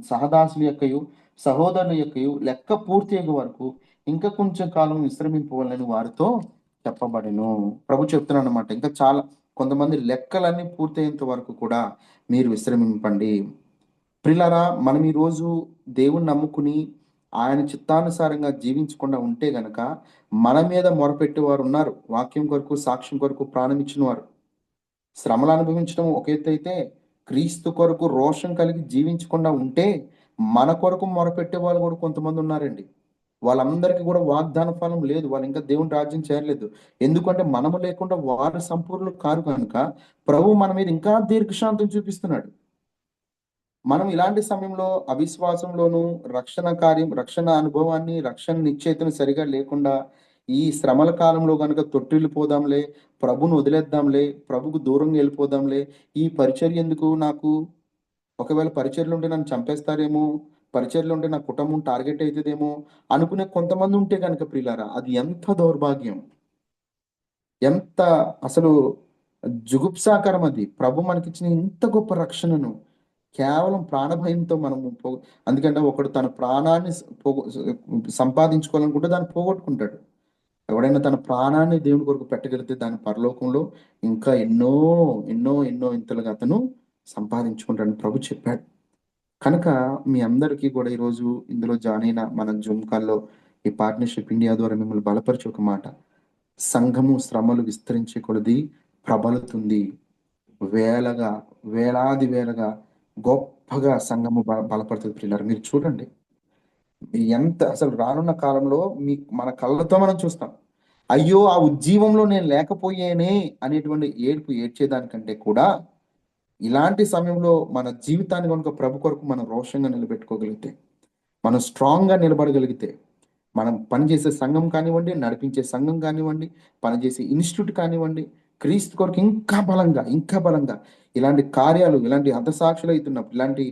సహదాసుల యొక్కయు సహోదరుల యొక్కయు లెక్క పూర్తి అయ్యే వరకు ఇంకా కొంచెం కాలం విశ్రమింపవాలని వారితో చెప్పబడెను. ప్రభు చెప్తున్నాడు అనమాట, ఇంకా చాలా కొంతమంది లెక్కలన్నీ పూర్తయ్యేంత వరకు కూడా మీరు విశ్రమింపండి. ప్రిలారా, మనం ఈరోజు దేవుణ్ణి నమ్ముకుని ఆయన చిత్తానుసారంగా జీవించకుండా ఉంటే గనక మన మీద మొరపెట్టేవారు ఉన్నారు. వాక్యం కొరకు సాక్ష్యం కొరకు ప్రాణం ఇచ్చిన వారు. శ్రమలు అనుభవించడం ఒక ఎత్తు అయితే, క్రీస్తు కొరకు రోషం కలిగి జీవించకుండా ఉంటే మన కొరకు మొరపెట్టే వాళ్ళు కూడా కొంతమంది ఉన్నారండి. వాళ్ళందరికీ కూడా వాగ్దాన ఫలం లేదు, వాళ్ళు ఇంకా దేవుని రాజ్యం చేరలేదు. ఎందుకంటే మనము లేకుండా వారు సంపూర్ణులు కారు కనుక ప్రభు మన మీద ఇంకా దీర్ఘశాంతం చూపిస్తున్నాడు. మనం ఇలాంటి సమయంలో అవిశ్వాసంలోను రక్షణ అనుభవాన్ని, రక్షణ నిశ్చయితను సరిగా లేకుండా ఈ శ్రమల కాలంలో కనుక తొట్టిల్లిపోదాంలే, ప్రభును వదిలేద్దాంలే, ప్రభుకు దూరంగా వెళ్ళిపోదాంలే, ఈ పరిచర్య ఎందుకు నాకు, ఒకవేళ పరిచర్లు ఉంటే నన్ను చంపేస్తారేమో, పరిచర్లు ఉంటే నా కుటుంబం టార్గెట్ అవుతుందేమో అనుకునే కొంతమంది ఉంటే కనుక ప్రియులారా, అది ఎంత దౌర్భాగ్యం, ఎంత అసలు జుగుప్సాకరం. అది ప్రభు మనకిచ్చిన ఇంత గొప్ప రక్షణను కేవలం ప్రాణభయంతో మనము అందుకంటే ఒకడు తన ప్రాణాన్ని సంపాదించుకోవాలనుకుంటే దాన్ని పోగొట్టుకుంటాడు. ఎవడైనా తన ప్రాణాన్ని దేవుని కొరకు పెట్టగలిగితే దాని పరలోకంలో ఇంకా ఎన్నో ఎన్నో ఎన్నో ఇంతలుగా అతను సంపాదించుకుంటాడని ప్రభు చెప్పాడు. కనుక మీ అందరికీ కూడా ఈరోజు ఇందులో జాయిన్ అయిన మన జూమ్ కాల్లో ఈ పార్ట్నర్షిప్ ఇండియా ద్వారా మిమ్మల్ని బలపరిచే ఒక మాట, సంఘము శ్రమలు విస్తరించే కొలది ప్రబలుతుంది. వేలగా, వేలాది వేలగా గొప్పగా సంఘము బలపడుతుంది. పిల్లలు మీరు చూడండి, ఎంత అసలు రానున్న కాలంలో మన కళ్ళతో మనం చూస్తాం. అయ్యో ఆ ఉజ్జీవంలో నేను లేకపోయేనే అనేటువంటి ఏడుపు ఏడ్చేదానికంటే కూడా ఇలాంటి సమయంలో మన జీవితాన్ని కనుక ప్రభు కొరకు మనం రోషంగా నిలబెట్టుకోగలిగితే, మనం స్ట్రాంగ్గా నిలబడగలిగితే, మనం పనిచేసే సంఘం కానివ్వండి, నడిపించే సంఘం కానివ్వండి, పనిచేసే ఇన్స్టిట్యూట్ కానివ్వండి, క్రీస్తు కొరకు ఇంకా బలంగా ఇంకా బలంగా ఇలాంటి కార్యాలు, ఇలాంటి హతసాక్షులు అవుతున్నప్పుడు, ఇలాంటి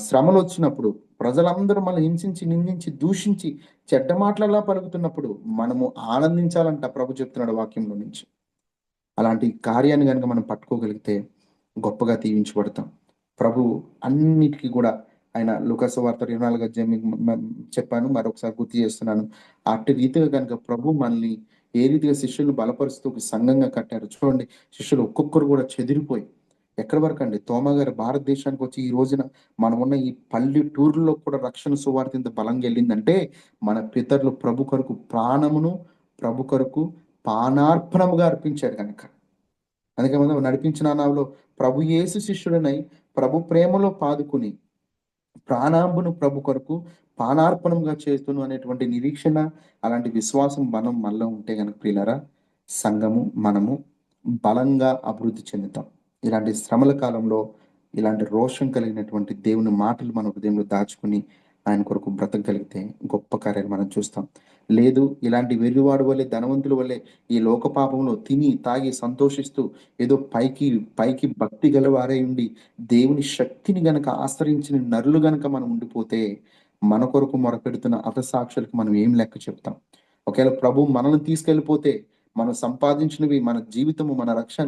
శ్రమలు వచ్చినప్పుడు, ప్రజలందరూ మనల్ని హింసించి నిందించి దూషించి చెడ్డ మాటలలా పలుకుతున్నప్పుడు మనము ఆనందించాలంట ప్రభు చెప్తున్నాడు వాక్యంలో నుంచి. అలాంటి కార్యాన్ని కనుక మనం పట్టుకోగలిగితే గొప్పగా దీవించబడతాం. ప్రభు అన్నిటికీ కూడా ఆయన లూకాసు వార్త 24 అధ్యాయం మీకు చెప్పాను, మరొకసారి గుర్తు చేస్తున్నాను. అట్టి రీతిగా కనుక ప్రభు మనల్ని ఏ రీతిగా శిష్యులు బలపరుస్తూ ఒక సంఘంగా కట్టారు చూడండి. శిష్యులు ఒక్కొక్కరు కూడా చెదిరిపోయి ఎక్కడి వరకు అండి, తోమా గారు భారతదేశానికి వచ్చి ఈ రోజున మనమున్న ఈ పల్లెటూరులో కూడా రక్షణ సువార్త ఇంత బలంగా వెళ్ళిందంటే మన పితరులు ప్రభు కొరకు ప్రాణమును, ప్రభు కొరకు పానార్పణముగా అర్పించారు కనుక. అందుకే మనం నడిపించిన నావలో ప్రభు యేసు శిష్యుడనై ప్రభు ప్రేమలో పాదుకుని ప్రాణాంబును ప్రభు కొరకు పానార్పణంగా చేస్తును అనేటువంటి నిరీక్షణ, అలాంటి విశ్వాసం మనలో ఉంటే కనుక ప్రియులారా, సంఘము మనము బలంగా అభివృద్ధి చెందుతాం. ఇలాంటి శ్రమల కాలంలో ఇలాంటి రోషం కలిగినటువంటి దేవుని మాటలు మన హృదయంలో దాచుకుని ఆయన కొరకు బ్రతకగలిగితే గొప్ప కార్యాలు మనం చూస్తాం. లేదు, ఇలాంటి వెర్రివాడు వల్లే, ధనవంతుల వల్లే ఈ లోక పాపంలో తిని తాగి సంతోషిస్తూ ఏదో పైకి పైకి భక్తి గలవారై ఉండి దేవుని శక్తిని గనక ఆశ్రయించిన నరులు గనక మనం ఉండిపోతే మన కొరకు మొరపెడుతున్న హతసాక్షులకు మనం ఏం లెక్క చెప్తాం? ఒకవేళ ప్రభు మనల్ని తీసుకెళ్ళిపోతే మనం సంపాదించినవి, మన జీవితము, మన రక్షణ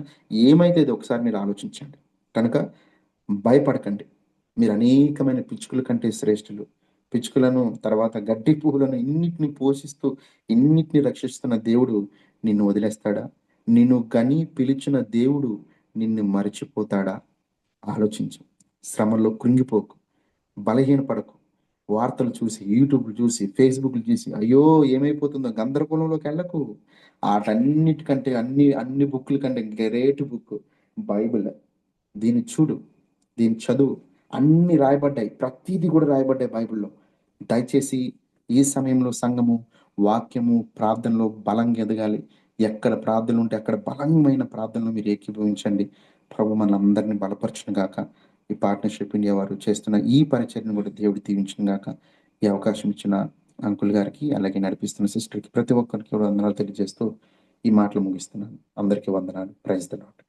ఏమైతే ఒకసారి మీరు ఆలోచించండి. కనుక భయపడకండి. మీరు అనేకమైన పిచ్చుకల కంటే శ్రేష్ఠులు. పిచ్చుకలను, తర్వాత గడ్డి పువ్వులను ఇన్నిటిని పోషిస్తూ ఇన్నిటిని రక్షిస్తున్న దేవుడు నిన్ను వదిలేస్తాడా? నిన్ను గని పిలిచిన దేవుడు నిన్ను మరిచిపోతాడా? ఆలోచించు. శ్రమల్లో కృంగిపోకు, బలహీనపడకు. వార్తలు చూసి, యూట్యూబ్ చూసి, ఫేస్బుక్లు చూసి అయ్యో ఏమైపోతుందో గందరగోళంలోకి వెళ్ళకు. వాటన్నిటికంటే అన్ని బుక్ల కంటే గ్రేట్ బుక్ బైబిల్. దీన్ని చూడు, దీన్ని చదువు. అన్ని రాయబడ్డాయి, ప్రతిదీ కూడా రాయబడ్డాయి బైబిల్లో. దయచేసి ఈ సమయంలో సంఘము వాక్యము ప్రార్థనలో బలంగా ఎదగాలి. ఎక్కడ ప్రార్థనలు ఉంటే అక్కడ బలమైన ప్రార్థనలు మీరు ఏకీభవించండి. ప్రభు మనందరినీ బలపరచును గాక. ఈ పార్ట్నర్షిప్ ఇండియా వారు చేస్తున్న ఈ పరిచర్ను కూడా దేవుడు దీవించును గాక. ఈ అవకాశం ఇచ్చిన అంకుల్ గారికి, అలాగే నడిపిస్తున్న సిస్టర్కి, ప్రతి ఒక్కరికి కూడా వందనాలు తెలియజేస్తూ ఈ మాటలు ముగిస్తున్నాను. అందరికీ వందనాలు. Praise the lord.